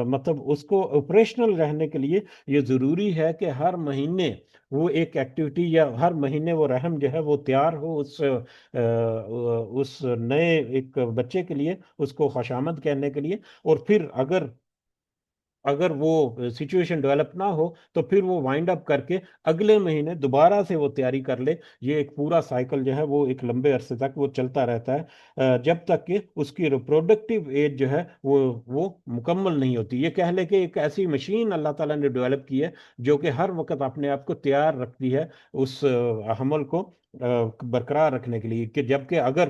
مطلب اس کو آپریشنل رہنے کے لیے یہ ضروری ہے کہ ہر مہینے وہ ایک ایکٹیویٹی، یا ہر مہینے وہ رحم جو ہے وہ تیار ہو اس نئے ایک بچے کے لیے، اس کو خوشامد کہنے کے لیے۔ اور پھر اگر وہ سچویشن ڈیولپ نہ ہو تو پھر وہ وائنڈ اپ کر کے اگلے مہینے دوبارہ سے وہ تیاری کر لے۔ یہ ایک پورا سائیکل جو ہے وہ ایک لمبے عرصے تک وہ چلتا رہتا ہے، جب تک کہ اس کی ریپروڈکٹیو ایج جو ہے وہ مکمل نہیں ہوتی۔ یہ کہہ لے کہ ایک ایسی مشین اللہ تعالیٰ نے ڈیولپ کی ہے جو کہ ہر وقت اپنے آپ کو تیار رکھتی ہے اس حمل کو برقرار رکھنے کے لیے، کہ جبکہ اگر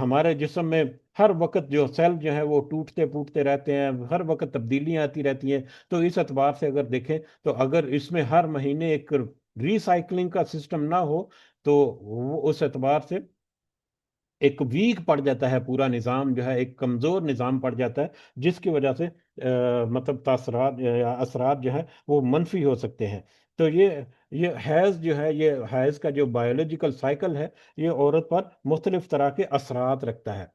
ہمارے جسم میں ہر وقت جو سیل جو ہیں وہ ٹوٹتے پوٹتے رہتے ہیں، ہر وقت تبدیلیاں آتی رہتی ہیں، تو اس اعتبار سے اگر دیکھیں تو اگر اس میں ہر مہینے ایک ری سائیکلنگ کا سسٹم نہ ہو تو وہ اس اعتبار سے ایک ویک پڑ جاتا ہے، پورا نظام جو ہے ایک کمزور نظام پڑ جاتا ہے، جس کی وجہ سے مطلب تاثرات یا اثرات جو ہے وہ منفی ہو سکتے ہیں۔ تو یہ حیض جو ہے، یہ حیض کا جو بایولوجیکل سائیکل ہے، یہ عورت پر مختلف طرح کے اثرات رکھتا ہے۔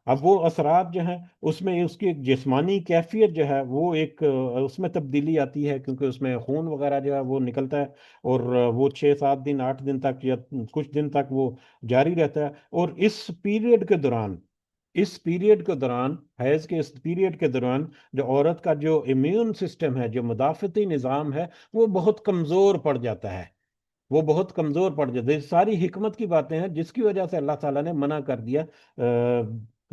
اب وہ اثرات جو ہیں اس میں اس کی ایک جسمانی کیفیت جو ہے وہ ایک اس میں تبدیلی آتی ہے، کیونکہ اس میں خون وغیرہ جو ہے وہ نکلتا ہے، اور وہ 6 7 دن 8 دن تک یا کچھ دن تک وہ جاری رہتا ہے۔ اور اس پیریڈ کے دوران، حیض کے اس پیریڈ کے دوران، جو عورت کا جو امیون سسٹم ہے، جو مدافعتی نظام ہے، وہ بہت کمزور پڑ جاتا ہے، وہ بہت کمزور پڑ جاتے ہیں۔ ساری حکمت کی باتیں ہیں جس کی وجہ سے اللہ تعالیٰ نے منع کر دیا۔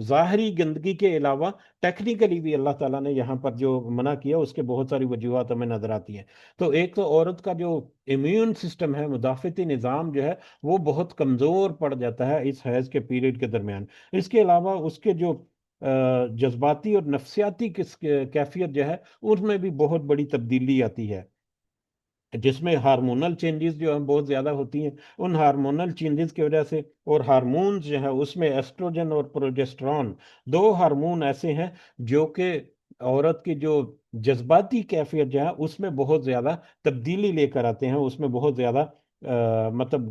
ظاہری گندگی کے علاوہ ٹیکنیکلی بھی اللہ تعالیٰ نے یہاں پر جو منع کیا اس کے بہت ساری وجوہات ہمیں نظر آتی ہیں۔ تو ایک تو عورت کا جو امیون سسٹم ہے، مدافعتی نظام جو ہے وہ بہت کمزور پڑ جاتا ہے اس حیض کے پیریڈ کے درمیان۔ اس کے علاوہ اس کے جو جذباتی اور نفسیاتی کیفیت جو ہے ان میں بھی بہت بڑی تبدیلی آتی ہے، جس میں ہارمونل چینجز جو ہیں بہت زیادہ ہوتی ہیں۔ ان ہارمونل چینجز کی وجہ سے، اور ہارمونز جو ہیں اس میں ایسٹروجن اور پروجسٹرون، دو ہارمون ایسے ہیں جو کہ عورت کی جو جذباتی کیفیت جو ہے اس میں بہت زیادہ تبدیلی لے کر آتے ہیں، اس میں بہت زیادہ مطلب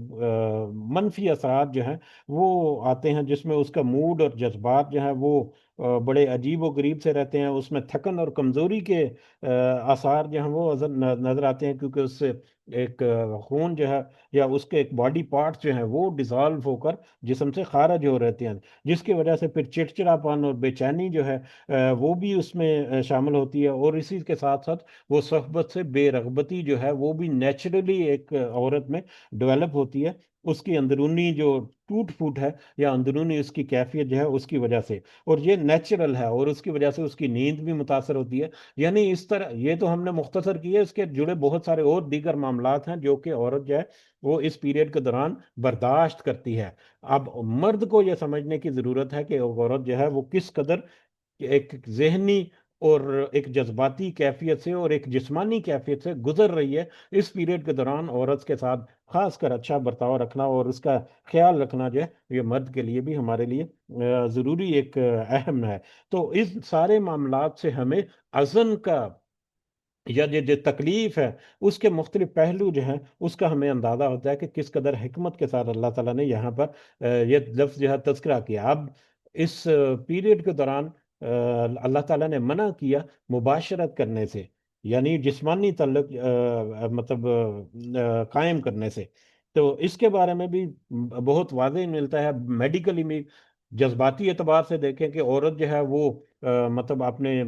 منفی اثرات جو ہیں وہ آتے ہیں، جس میں اس کا موڈ اور جذبات جو ہیں وہ بڑے عجیب و غریب سے رہتے ہیں، اس میں تھکن اور کمزوری کے آثار جو ہیں وہ نظر آتے ہیں، کیونکہ اس سے ایک خون جو ہے یا اس کے ایک باڈی پارٹس جو ہیں وہ ڈیزالو ہو کر جسم سے خارج ہو رہتے ہیں، جس کی وجہ سے پھر چڑچڑاپن اور بے چینی جو ہے وہ بھی اس میں شامل ہوتی ہے، اور اسی کے ساتھ ساتھ وہ صحبت سے بے رغبتی جو ہے وہ بھی نیچرلی ایک عورت میں ڈیولپ ہوتی ہے، اس کی اندرونی جو ٹوٹ پھوٹ ہے یا اندرونی اس کی کیفیت جو ہے اس کی وجہ سے، اور یہ نیچرل ہے، اور اس کی وجہ سے اس کی نیند بھی متاثر ہوتی ہے۔ یعنی اس طرح یہ تو ہم نے مختصر کی ہے، اس کے جڑے بہت سارے اور دیگر معاملات ہیں جو کہ عورت جو ہے وہ اس پیریڈ کے دوران برداشت کرتی ہے۔ اب مرد کو یہ سمجھنے کی ضرورت ہے کہ عورت جو ہے وہ کس قدر ایک ذہنی اور ایک جذباتی کیفیت سے اور ایک جسمانی کیفیت سے گزر رہی ہے۔ اس پیریڈ کے دوران عورت کے ساتھ خاص کر اچھا برتاؤ رکھنا اور اس کا خیال رکھنا جو ہے یہ مرد کے لیے بھی ہمارے لیے ضروری ایک اہم ہے۔ تو اس سارے معاملات سے ہمیں اذن کا یا جو تکلیف ہے اس کے مختلف پہلو جو ہیں اس کا ہمیں اندازہ ہوتا ہے کہ کس قدر حکمت کے ساتھ اللہ تعالیٰ نے یہاں پر یہ لفظ جو ہے تذکرہ کیا۔ اب اس پیریڈ کے دوران اللہ تعالیٰ نے منع کیا مباشرت کرنے سے، یعنی جسمانی تعلق مطلب قائم کرنے سے۔ تو اس کے بارے میں بھی بہت واضح ملتا ہے میڈیکلی میں، جذباتی اعتبار سے دیکھیں کہ عورت جو ہے وہ مطلب اپنے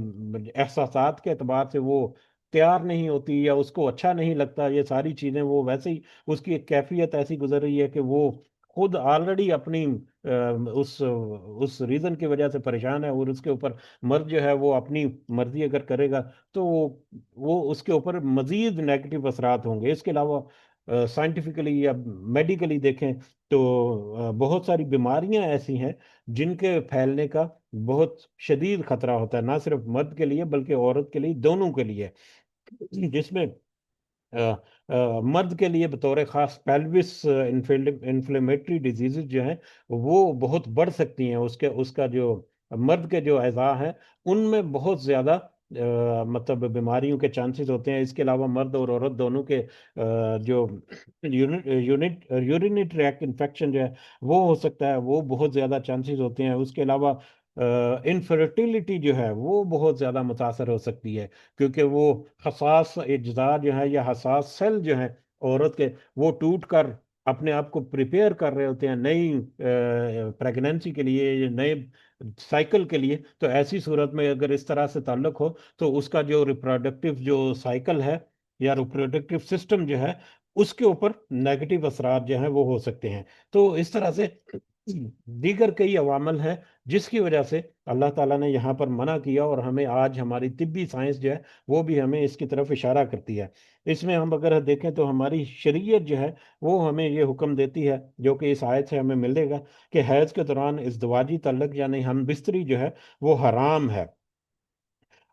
احساسات کے اعتبار سے وہ تیار نہیں ہوتی یا اس کو اچھا نہیں لگتا، یہ ساری چیزیں وہ ویسے ہی اس کی ایک کیفیت ایسی گزر رہی ہے کہ وہ خود آلریڈی اپنی اس ریزن کی وجہ سے پریشان ہے، اور اس کے اوپر مرد جو ہے وہ اپنی مرضی اگر کرے گا تو وہ اس کے اوپر مزید نیگیٹو اثرات ہوں گے۔ اس کے علاوہ سائنٹیفکلی یا میڈیکلی دیکھیں تو بہت ساری بیماریاں ایسی ہیں جن کے پھیلنے کا بہت شدید خطرہ ہوتا ہے، نہ صرف مرد کے لیے بلکہ عورت کے لیے، دونوں کے لیے، جس میں مرد کے لیے بطور خاص پیلوس انفلیمیٹری ڈیزیزز جو ہیں وہ بہت بڑھ سکتی ہیں، اس کا جو مرد کے جو اعضاء ہیں ان میں بہت زیادہ مطلب بیماریوں کے چانسز ہوتے ہیں۔ اس کے علاوہ مرد اور عورت دونوں کے جو یورینری ٹریک انفیکشن جو ہے وہ ہو سکتا ہے، وہ بہت زیادہ چانسز ہوتے ہیں۔ اس کے علاوہ انفرٹیلٹی جو ہے وہ بہت زیادہ متاثر ہو سکتی ہے، کیونکہ وہ حساس اجزاء جو ہیں یا حساس سیل جو ہیں عورت کے وہ ٹوٹ کر اپنے آپ کو پریپیئر کر رہے ہوتے ہیں نئی پریگنینسی کے لیے یا نئے سائیکل کے لیے۔ تو ایسی صورت میں اگر اس طرح سے تعلق ہو تو اس کا جو ریپروڈکٹیو جو سائیکل ہے یا ریپروڈکٹیو سسٹم جو ہے اس کے اوپر نیگیٹو اثرات جو ہیں وہ ہو سکتے ہیں۔ تو اس طرح سے دیگر کئی عوامل ہیں جس کی وجہ سے اللہ تعالیٰ نے یہاں پر منع کیا، اور ہمیں آج ہماری طبی سائنس جو ہے وہ بھی ہمیں اس کی طرف اشارہ کرتی ہے۔ اس میں ہم اگر دیکھیں تو ہماری شریعت جو ہے وہ ہمیں یہ حکم دیتی ہے، جو کہ اس آیت سے ہمیں ملے گا، کہ حیض کے دوران ازدواجی تعلق یعنی ہم بستری جو ہے وہ حرام ہے،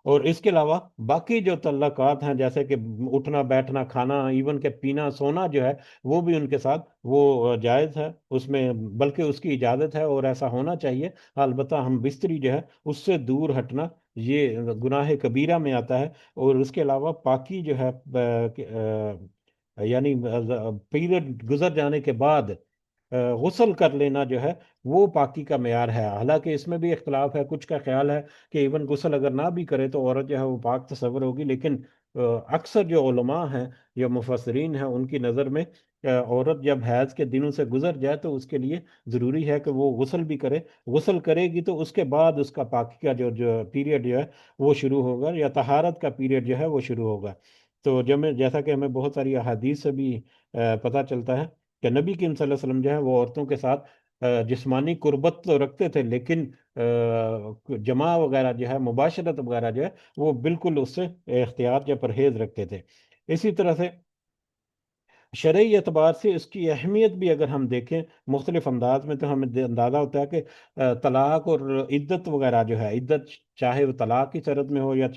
اور اس کے علاوہ باقی جو تعلقات ہیں جیسے کہ اٹھنا بیٹھنا کھانا ایون کہ پینا سونا جو ہے وہ بھی ان کے ساتھ وہ جائز ہے، اس میں بلکہ اس کی اجازت ہے اور ایسا ہونا چاہیے۔ البتہ ہم بستری جو ہے اس سے دور ہٹنا یہ گناہ کبیرہ میں آتا ہے، اور اس کے علاوہ پاکی جو ہے یعنی پیریڈ گزر جانے کے بعد غسل کر لینا جو ہے وہ پاکی کا معیار ہے۔ حالانکہ اس میں بھی اختلاف ہے، کچھ کا خیال ہے کہ ایون غسل اگر نہ بھی کرے تو عورت جو ہے وہ پاک تصور ہوگی، لیکن اکثر جو علماء ہیں یا مفسرین ہیں ان کی نظر میں عورت جب حیض کے دنوں سے گزر جائے تو اس کے لیے ضروری ہے کہ وہ غسل بھی کرے۔ غسل کرے گی تو اس کے بعد اس کا پاکی کا جو پیریڈ جو ہے وہ شروع ہوگا، یا طہارت کا پیریڈ جو ہے وہ شروع ہوگا۔ تو جیسا کہ ہمیں بہت ساری احادیث سے بھی پتہ چلتا ہے کہ نبی کریم صلی اللہ علیہ وسلم جو ہے وہ عورتوں کے ساتھ جسمانی قربت تو رکھتے تھے، لیکن جماع وغیرہ جو ہے مباشرت وغیرہ جو ہے وہ بالکل اس سے احتیاط یا پرہیز رکھتے تھے۔ اسی طرح سے شرعی اعتبار سے اس کی اہمیت بھی اگر ہم دیکھیں مختلف انداز میں تو ہمیں اندازہ ہوتا ہے کہ طلاق اور عدت وغیرہ جو ہے، عدت چاہے وہ طلاق کی صورت میں ہو یا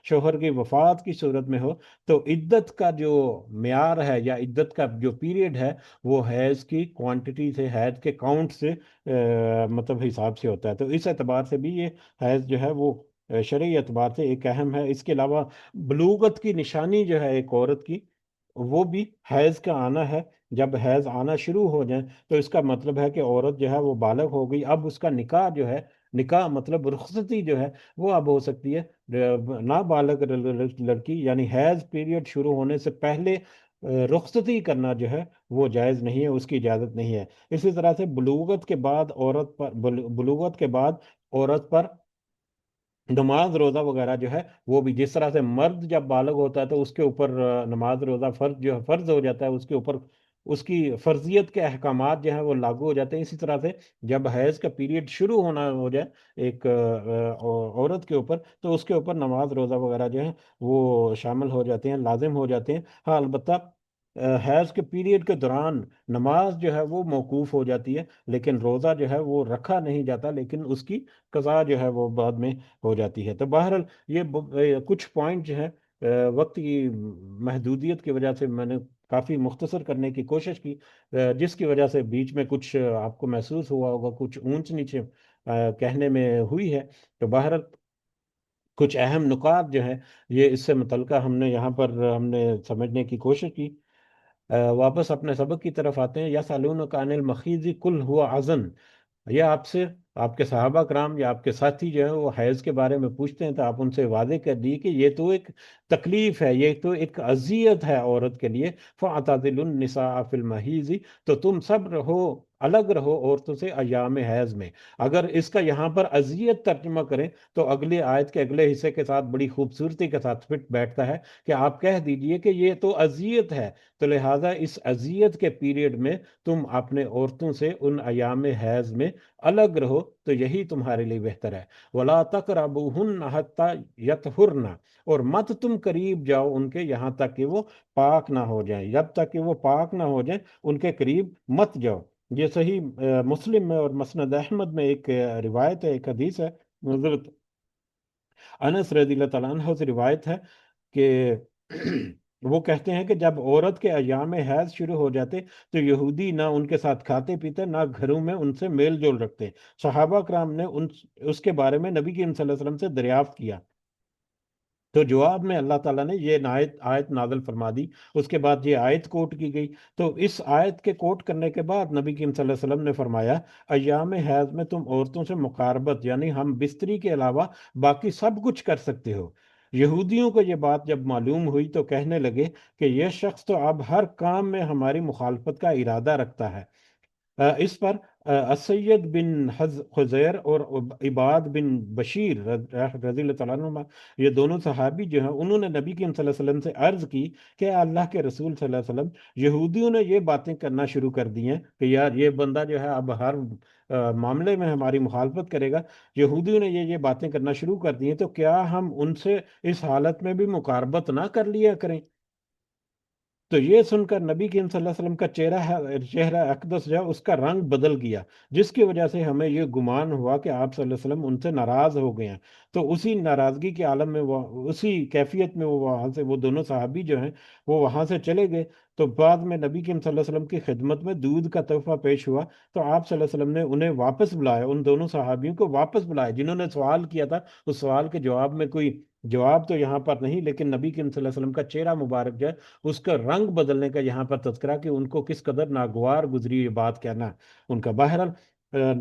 شوہر کی وفات کی صورت میں ہو، تو عدت کا جو معیار ہے یا عدت کا جو پیریڈ ہے وہ حیض کی کوانٹٹی سے، حیض کے کاؤنٹ سے مطلب حساب سے ہوتا ہے۔ تو اس اعتبار سے بھی یہ حیض جو ہے وہ شرعی اعتبار سے ایک اہم ہے۔ اس کے علاوہ بلوغت کی نشانی جو ہے ایک عورت کی وہ بھی حیض کا آنا ہے۔ جب حیض آنا شروع ہو جائیں تو اس کا مطلب ہے کہ عورت جو ہے وہ بالغ ہو گئی، اب اس کا نکاح جو ہے نکاح مطلب رخصتی جو ہے وہ اب ہو سکتی ہے نابالغ لڑکی، یعنی حیض پیریڈ شروع ہونے سے پہلے رخصتی کرنا جو ہے وہ جائز نہیں ہے، اس کی اجازت نہیں ہے۔ اسی طرح سے بلوغت کے بعد عورت پر بلوغت کے بعد عورت پر نماز روزہ وغیرہ جو ہے وہ بھی، جس طرح سے مرد جب بالغ ہوتا ہے تو اس کے اوپر نماز روزہ فرض جو ہے فرض ہو جاتا ہے، اس کے اوپر اس کی فرضیت کے احکامات جو ہیں وہ لاگو ہو جاتے ہیں، اسی طرح سے جب حیض کا پیریڈ شروع ہونا ہو جائے ایک عورت کے اوپر، تو اس کے اوپر نماز روزہ وغیرہ جو ہے وہ شامل ہو جاتے ہیں، لازم ہو جاتے ہیں۔ ہاں البتہ حیض کے پیریڈ کے دوران نماز جو ہے وہ موقوف ہو جاتی ہے، لیکن روزہ جو ہے وہ رکھا نہیں جاتا، لیکن اس کی قضا جو ہے وہ بعد میں ہو جاتی ہے۔ تو بہرحال یہ کچھ پوائنٹ جو ہے وقت کی محدودیت کی وجہ سے میں نے کافی مختصر کرنے کی کوشش کی، جس کی وجہ سے بیچ میں کچھ آپ کو محسوس ہوا ہوگا، کچھ اونچ نیچے کہنے میں ہوئی ہے۔ تو بہرحال کچھ اہم نکات جو ہیں یہ اس سے متعلقہ ہم نے یہاں پر ہم نے سمجھنے کی کوشش کی۔ واپس اپنے سبق کی طرف آتے ہیں۔ یا سالون کان المخیزی کل ہوا ازن، یہ آپ سے آپ کے صحابہ کرام یا آپ کے ساتھی جو ہیں وہ حیض کے بارے میں پوچھتے ہیں تو آپ ان سے واضح کر دی کہ یہ تو ایک تکلیف ہے، یہ تو ایک اذیت ہے عورت کے لیے۔ فَاعْتَزِلُوا النِّسَاءَ فِي الْمَحِيضِ، تو تم سب رہو، الگ رہو عورتوں سے ایام حیض میں۔ اگر اس کا یہاں پر اذیت ترجمہ کریں تو اگلی آیت کے اگلے حصے کے ساتھ بڑی خوبصورتی کے ساتھ فٹ بیٹھتا ہے کہ آپ کہہ دیجئے کہ یہ تو اذیت ہے، تو لہٰذا اس اذیت کے پیریڈ میں تم اپنے عورتوں سے ان ایام حیض میں الگ رہو، تو یہی تمہارے لیے بہتر ہے۔ وَلَا تَقْرَبُوهُنَّ حَتَّى يَطْهُرْنَ، اور مت تم قریب جاؤ ان کے یہاں تک کہ وہ پاک نہ ہو جائیں، جب تک کہ وہ پاک نہ ہو جائیں ان کے قریب مت جاؤ۔ یہ صحیح مسلم میں اور مسند احمد میں ایک روایت ہے، ایک حدیث ہے، حضرت انس رضی اللہ تعالیٰ عنہ سے روایت ہے کہ وہ کہتے ہیں کہ جب عورت کے ایام حیض شروع ہو جاتے تو یہودی نہ ان کے ساتھ کھاتے پیتے، نہ گھروں میں ان سے میل جول رکھتے۔ صحابہ کرام نے اس کے بارے میں نبی کریم صلی اللہ علیہ وسلم سے دریافت کیا، تو جواب میں اللہ تعالیٰ نے یہ آیت نازل فرما دی۔ اس کے بعد یہ آیت کوٹ کی گئی، تو اس آیت کے کوٹ کرنے کے بعد نبی کریم صلی اللہ علیہ وسلم نے فرمایا ایام حیض میں تم عورتوں سے مقاربت، یعنی ہم بستری کے علاوہ باقی سب کچھ کر سکتے ہو۔ یہودیوں کو یہ بات جب معلوم ہوئی تو کہنے لگے کہ یہ شخص تو اب ہر کام میں ہماری مخالفت کا ارادہ رکھتا ہے۔ اس پر السید بن خزیر اور عباد بن بشیر رضی اللہ تعالیٰ عنہ، یہ دونوں صحابی جو ہیں انہوں نے نبی کریم صلی اللہ علیہ وسلم سے عرض کی کہ اللہ کے رسول صلی اللہ علیہ وسلم، یہودیوں نے یہ باتیں کرنا شروع کر دی ہیں کہ یار یہ بندہ جو ہے اب ہر معاملے میں ہماری مخالفت کرے گا۔ یہودیوں نے یہ باتیں کرنا شروع کر دی ہیں، تو کیا ہم ان سے اس حالت میں بھی مقاربت نہ کر لیا کریں؟ تو یہ سن کر نبی کریم صلی اللہ علیہ وسلم کا چہرہ اقدس جو ہے اس کا رنگ بدل گیا، جس کی وجہ سے ہمیں یہ گمان ہوا کہ آپ صلی اللہ علیہ وسلم ان سے ناراض ہو گئے ہیں۔ تو اسی ناراضگی کے عالم میں اسی کیفیت میں وہ وہاں سے وہ دونوں صحابی جو ہیں وہ وہاں سے چلے گئے۔ تو بعد میں نبی کریم صلی اللہ علیہ وسلم کی خدمت میں دودھ کا تحفہ پیش ہوا، تو آپ صلی اللہ علیہ وسلم نے انہیں واپس بلایا، ان دونوں صحابیوں کو واپس بلایا جنہوں نے سوال کیا تھا۔ اس سوال کے جواب میں کوئی جواب تو یہاں پر نہیں، لیکن نبی کریم صلی اللہ علیہ وسلم کا چہرہ مبارک جو ہے اس کا رنگ بدلنے کا یہاں پر تذکرہ کہ ان کو کس قدر ناگوار گزری یہ بات کہنا ان کا۔ بہرحال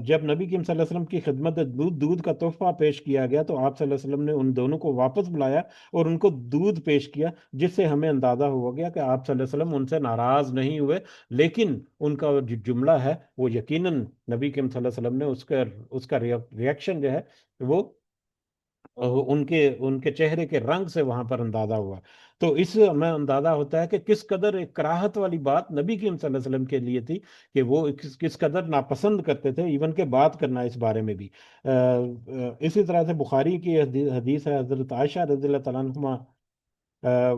جب نبی کریم صلی اللہ علیہ وسلم کی خدمت میں دودھ کا تحفہ پیش کیا گیا تو آپ صلی اللہ علیہ وسلم نے ان دونوں کو واپس بلایا اور ان کو دودھ پیش کیا، جس سے ہمیں اندازہ ہوا گیا کہ آپ صلی اللہ علیہ وسلم ان سے ناراض نہیں ہوئے، لیکن ان کا جو جملہ ہے وہ یقیناً نبی کریم صلی اللہ علیہ وسلم نے اس کا ریئیکشن جو ہے وہ ان کے چہرے کے رنگ سے وہاں پر اندازہ ہوا۔ تو اس سے ہمیں اندازہ ہوتا ہے کہ کس قدر ایک کراہت والی بات نبی کریم صلی اللہ علیہ وسلم کے لیے تھی، کہ وہ کس قدر ناپسند کرتے تھے ایون کہ بات کرنا اس بارے میں بھی۔ اسی طرح سے بخاری کی حدیث ہے، حضرت عائشہ رضی اللہ تعالیٰ عنہ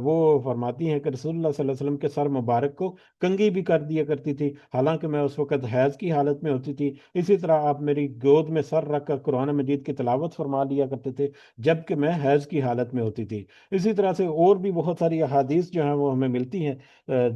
وہ فرماتی ہیں کہ رسول اللہ صلی اللہ علیہ وسلم کے سر مبارک کو کنگھی بھی کر دیا کرتی تھی، حالانکہ میں اس وقت حیض کی حالت میں ہوتی تھی۔ اسی طرح آپ میری گود میں سر رکھ کر قرآن مجید کی تلاوت فرما لیا کرتے تھے جبکہ میں حیض کی حالت میں ہوتی تھی۔ اسی طرح سے اور بھی بہت ساری احادیث جو ہیں وہ ہمیں ملتی ہیں،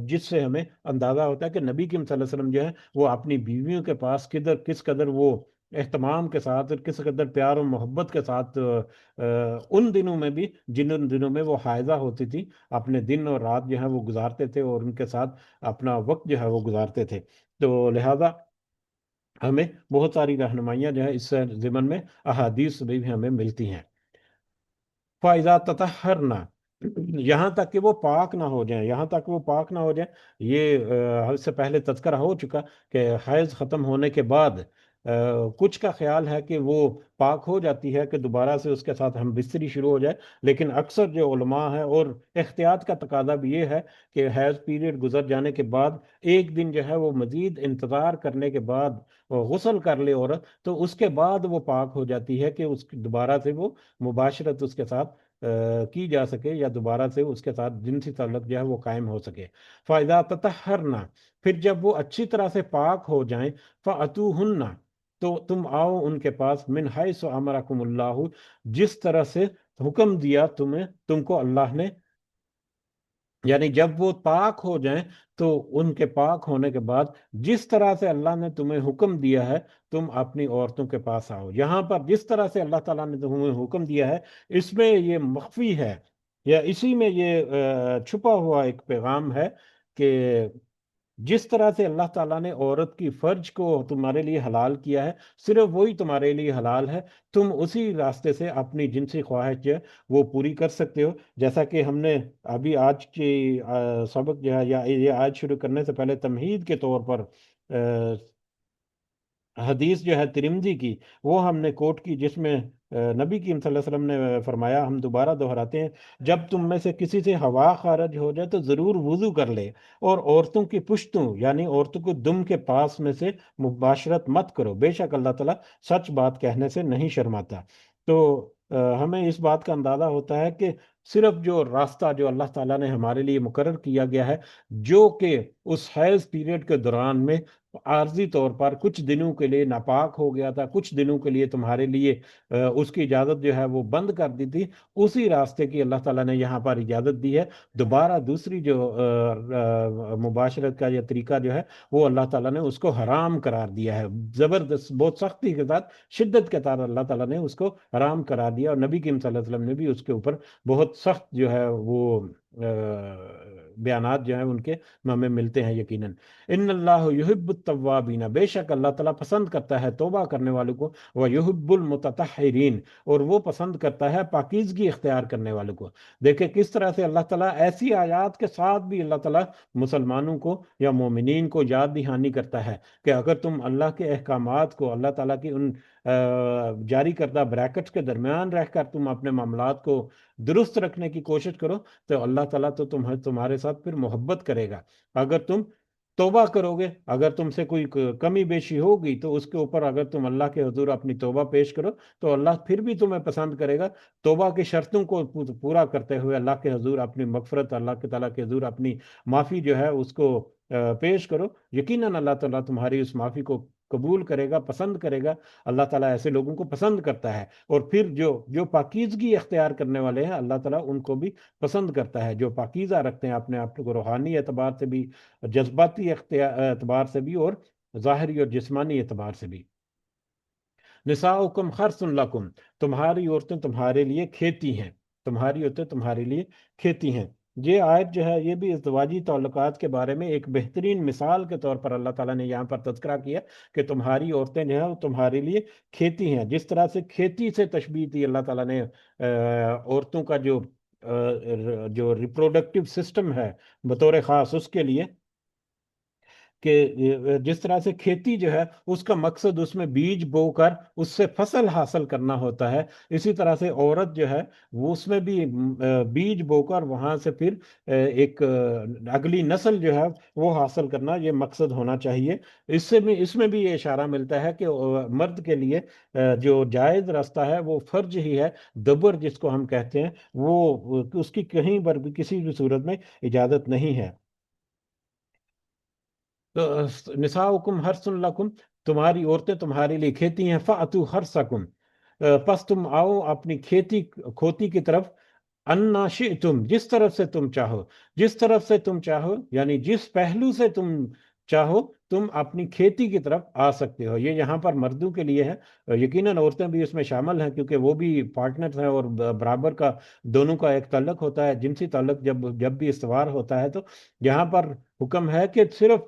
جس سے ہمیں اندازہ ہوتا ہے کہ نبی کریم صلی اللہ علیہ وسلم جو ہے وہ اپنی بیویوں کے پاس کس قدر وہ اہتمام کے ساتھ اور کس قدر پیار و محبت کے ساتھ ان دنوں میں بھی جن دنوں میں وہ حائضہ ہوتی تھی اپنے دن اور رات جو ہے وہ گزارتے تھے اور ان کے ساتھ اپنا وقت جو ہے وہ گزارتے تھے۔ تو لہذا ہمیں بہت ساری رہنمائیاں جو ہے اس ضمن میں احادیث میں بھی ہمیں ملتی ہیں۔ فائزہ تطہرنا، یہاں تک کہ وہ پاک نہ ہو جائیں، یہاں تک وہ پاک نہ ہو جائیں، یہ اس سے پہلے تذکرہ ہو چکا کہ حیض ختم ہونے کے بعد کچھ کا خیال ہے کہ وہ پاک ہو جاتی ہے کہ دوبارہ سے اس کے ساتھ ہم بستری شروع ہو جائے، لیکن اکثر جو علماء ہیں، اور احتیاط کا تقاضا بھی یہ ہے کہ حیض پیریڈ گزر جانے کے بعد ایک دن جو ہے وہ مزید انتظار کرنے کے بعد وہ غسل کر لے عورت، تو اس کے بعد وہ پاک ہو جاتی ہے کہ اس دوبارہ سے وہ مباشرت اس کے ساتھ کی جا سکے، یا دوبارہ سے اس کے ساتھ جنسی تعلق جو ہے وہ قائم ہو سکے۔ فَإِذَا تَطَهَّرْنَا، پھر جب وہ اچھی طرح سے پاک ہو جائیں، فَأْتُوهُنَّ، تو تم آؤ ان کے پاس، من حیث امرکم اللہ، جس طرح سے حکم دیا تم کو اللہ نے، یعنی جب وہ پاک ہو جائیں تو ان کے پاک ہونے کے بعد جس طرح سے اللہ نے تمہیں حکم دیا ہے تم اپنی عورتوں کے پاس آؤ۔ یہاں پر جس طرح سے اللہ تعالیٰ نے تمہیں حکم دیا ہے، اس میں یہ مخفی ہے، یا اسی میں یہ چھپا ہوا ایک پیغام ہے کہ جس طرح سے اللہ تعالیٰ نے عورت کی فرج کو تمہارے لیے حلال کیا ہے، صرف وہی تمہارے لیے حلال ہے، تم اسی راستے سے اپنی جنسی خواہش جو ہے وہ پوری کر سکتے ہو۔ جیسا کہ ہم نے ابھی آج کی سبق جو ہے، یا یہ آج شروع کرنے سے پہلے تمہید کے طور پر حدیث جو ہے ترمذی کی، وہ ہم نے کوٹ کی، جس میں نبی کریم صلی اللہ علیہ وسلم نے فرمایا، ہم دوبارہ دہراتے ہیں، جب تم میں سے کسی سے ہوا خارج ہو جائے تو ضرور وضو کر لے، اور عورتوں کی پشتوں یعنی عورتوں کو دم کے پاس میں سے مباشرت مت کرو، بے شک اللہ تعالیٰ سچ بات کہنے سے نہیں شرماتا۔ تو ہمیں اس بات کا اندازہ ہوتا ہے کہ صرف جو راستہ جو اللہ تعالیٰ نے ہمارے لیے مقرر کیا گیا ہے، جو کہ اس حیض پیریڈ کے دوران میں عارضی طور پر کچھ دنوں کے لیے ناپاک ہو گیا تھا، کچھ دنوں کے لیے تمہارے لیے اس کی اجازت جو ہے وہ بند کر دی تھی، اسی راستے کی اللہ تعالیٰ نے یہاں پر اجازت دی ہے۔ دوبارہ دوسری جو مباشرت کا یہ طریقہ جو ہے وہ اللہ تعالیٰ نے اس کو حرام قرار دیا ہے، زبردست، بہت سختی کے ساتھ، شدت کے ساتھ اللہ تعالیٰ نے اس کو حرام قرار دیا، اور نبی کریم صلی اللہ علیہ وسلم نے بھی اس کے اوپر بہت سخت جو ہے وہ بیانات جو ہیں ان کے ہمیں ملتے ہیں یقیناً۔ ان اللہ یحب التوابین، بے شک اللہ تعالیٰ پسند کرتا ہے توبہ کرنے والوں کو، وہ یحب المتطہرین، اور وہ پسند کرتا ہے پاکیزگی اختیار کرنے والوں کو۔ دیکھیں کس طرح سے اللہ تعالیٰ ایسی آیات کے ساتھ بھی اللہ تعالیٰ مسلمانوں کو یا مومنین کو یاد دہانی کرتا ہے کہ اگر تم اللہ کے احکامات کو، اللہ تعالیٰ کی ان جاری کردہ بریکٹس کے درمیان رہ کر تم اپنے معاملات کو درست رکھنے کی کوشش کرو، تو اللہ تعالیٰ تو تمہارے ساتھ پھر محبت کرے گا۔ اگر تم توبہ کرو گے، اگر تم سے کوئی کمی بیشی ہوگی تو اس کے اوپر اگر تم اللہ کے حضور اپنی توبہ پیش کرو تو اللہ پھر بھی تمہیں پسند کرے گا۔ توبہ کی شرطوں کو پورا کرتے ہوئے اللہ کے حضور اپنی مغفرت، اللہ کے تعالیٰ کے حضور اپنی معافی جو ہے اس کو پیش کرو، یقیناً اللہ تعالیٰ تمہاری اس معافی کو قبول کرے گا، پسند کرے گا۔ اللہ تعالیٰ ایسے لوگوں کو پسند کرتا ہے، اور پھر جو پاکیزگی اختیار کرنے والے ہیں اللہ تعالیٰ ان کو بھی پسند کرتا ہے، جو پاکیزہ رکھتے ہیں اپنے آپ کو روحانی اعتبار سے بھی، جذباتی اعتبار سے بھی، اور ظاہری اور جسمانی اعتبار سے بھی۔ نساؤکم خرص لکم، تمہاری عورتیں تمہارے لیے کھیتی ہیں، تمہاری عورتیں تمہارے لیے کھیتی ہیں۔ یہ آیت جو ہے یہ بھی ازدواجی تعلقات کے بارے میں ایک بہترین مثال کے طور پر اللہ تعالیٰ نے یہاں پر تذکرہ کیا کہ تمہاری عورتیں جو ہیں وہ تمہارے لیے کھیتی ہیں۔ جس طرح سے کھیتی سے تشبیہ دی اللہ تعالیٰ نے عورتوں کا جو ریپروڈکٹیو سسٹم ہے بطور خاص اس کے لیے، کہ جس طرح سے کھیتی جو ہے اس کا مقصد اس میں بیج بو کر اس سے فصل حاصل کرنا ہوتا ہے، اسی طرح سے عورت جو ہے وہ اس میں بھی بیج بو کر وہاں سے پھر ایک اگلی نسل جو ہے وہ حاصل کرنا یہ مقصد ہونا چاہیے۔ اس میں بھی یہ اشارہ ملتا ہے کہ مرد کے لیے جو جائز راستہ ہے وہ فرج ہی ہے، دبر جس کو ہم کہتے ہیں، وہ اس کی کہیں پر بھی کسی بھی صورت میں اجازت نہیں ہے۔ نساؤکم حرث لکم، تمہاری عورتیں تمہارے لیے کھیتی ہیں، فأتوا حرثکم، پس تم آؤ اپنی کھوتی کی طرف، انا شئتم، جس طرف سے تم چاہو، جس طرف سے تم چاہو یعنی جس پہلو سے تم چاہو تم اپنی کھیتی کی طرف آ سکتے ہو۔ یہ یہاں پر مردوں کے لیے ہے، یقیناً عورتیں بھی اس میں شامل ہیں کیونکہ وہ بھی پارٹنرز ہیں، اور برابر کا دونوں کا ایک تعلق ہوتا ہے، جنسی تعلق جب بھی استوار ہوتا ہے تو یہاں پر حکم ہے کہ صرف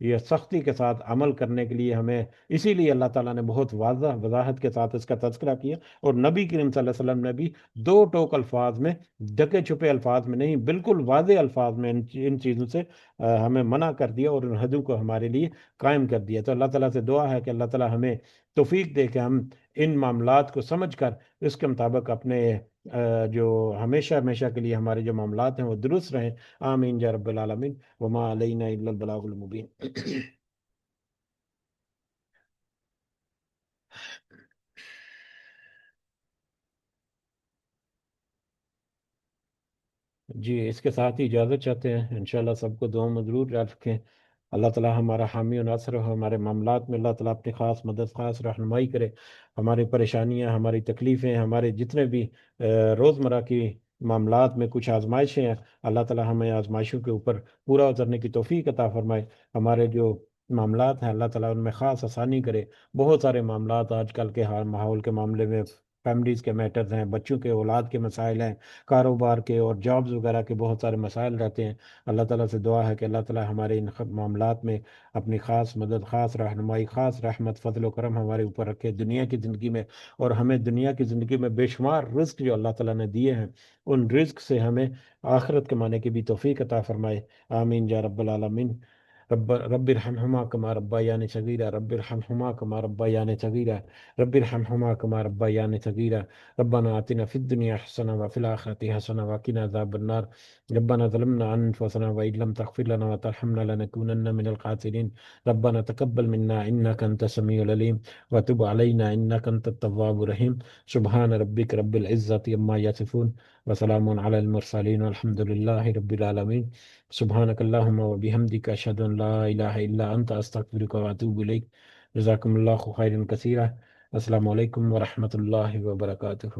یہ سختی کے ساتھ عمل کرنے کے لیے ہمیں، اسی لیے اللہ تعالیٰ نے بہت واضح وضاحت کے ساتھ اس کا تذکرہ کیا، اور نبی کریم صلی اللہ علیہ وسلم نے بھی دو ٹوک الفاظ میں، ڈھکے چھپے الفاظ میں نہیں، بالکل واضح الفاظ میں ان چیزوں سے ہمیں منع کر دیا، اور ان حدوں کو ہمارے لیے قائم کر دیا۔ تو اللہ تعالیٰ سے دعا ہے کہ اللہ تعالیٰ ہمیں توفیق دے کہ ہم ان معاملات کو سمجھ کر اس کے مطابق اپنے جو ہمیشہ ہمیشہ کے لیے ہمارے جو معاملات ہیں وہ درست رہیں۔ آمین یا رب العالمین۔ وما علینا الا البلاغ المبین۔ جی، اس کے ساتھ ہی اجازت چاہتے ہیں، انشاءاللہ سب کو دعا میں ضرور یاد رکھیں۔ اللہ تعالیٰ ہمارا حامی و ناصر ہو، ہمارے معاملات میں اللہ تعالیٰ اپنی خاص مدد، خاص رہنمائی کرے۔ ہماری پریشانیاں، ہماری تکلیفیں، ہمارے جتنے بھی روزمرہ کی معاملات میں کچھ آزمائشیں ہیں، اللہ تعالیٰ ہمیں آزمائشوں کے اوپر پورا اترنے کی توفیق عطا فرمائے۔ ہمارے جو معاملات ہیں اللہ تعالیٰ ان میں خاص آسانی کرے۔ بہت سارے معاملات آج کل کے ماحول کے معاملے میں، فیملیز کے میٹرز ہیں، بچوں کے اولاد کے مسائل ہیں، کاروبار کے اور جابز وغیرہ کے بہت سارے مسائل رہتے ہیں۔ اللہ تعالیٰ سے دعا ہے کہ اللہ تعالیٰ ہمارے ان معاملات میں اپنی خاص مدد، خاص رہنمائی، خاص رحمت، فضل و کرم ہمارے اوپر رکھے دنیا کی زندگی میں، اور ہمیں دنیا کی زندگی میں بے شمار رزق جو اللہ تعالیٰ نے دیے ہیں، ان رزق سے ہمیں آخرت کمانے کی بھی توفیق عطا فرمائے۔ آمین یا رب العالمین۔ رب ارحمہما کما ربیانی صغیرا، رب ارحمہما کما ربیانی صغیرا، رب ارحمہما کما ربیانی صغیرا۔ ربنا آتنا في الدنيا حسنة وفي الآخرة حسنة وقنا عذاب النار۔ ربنا ظلمنا أنفسنا وإن لم تغفر لنا وترحمنا لنكونن من الخاسرين۔ ربنا تقبل منا إنك أنت السميع العليم، وتب علينا إنك أنت التواب الرحيم۔ سبحان ربك رب العزة عما يصفون، وسلام على المرسلين، والحمد لله رب العالمين۔ سبحانك اللهم وبحمدك أشهد أن لا إله إلا أنت أستغفرك وأتوب إليك۔ جزاكم الله خيرا كثيرا۔ السلام علیکم ورحمۃ اللہ وبرکاتہ۔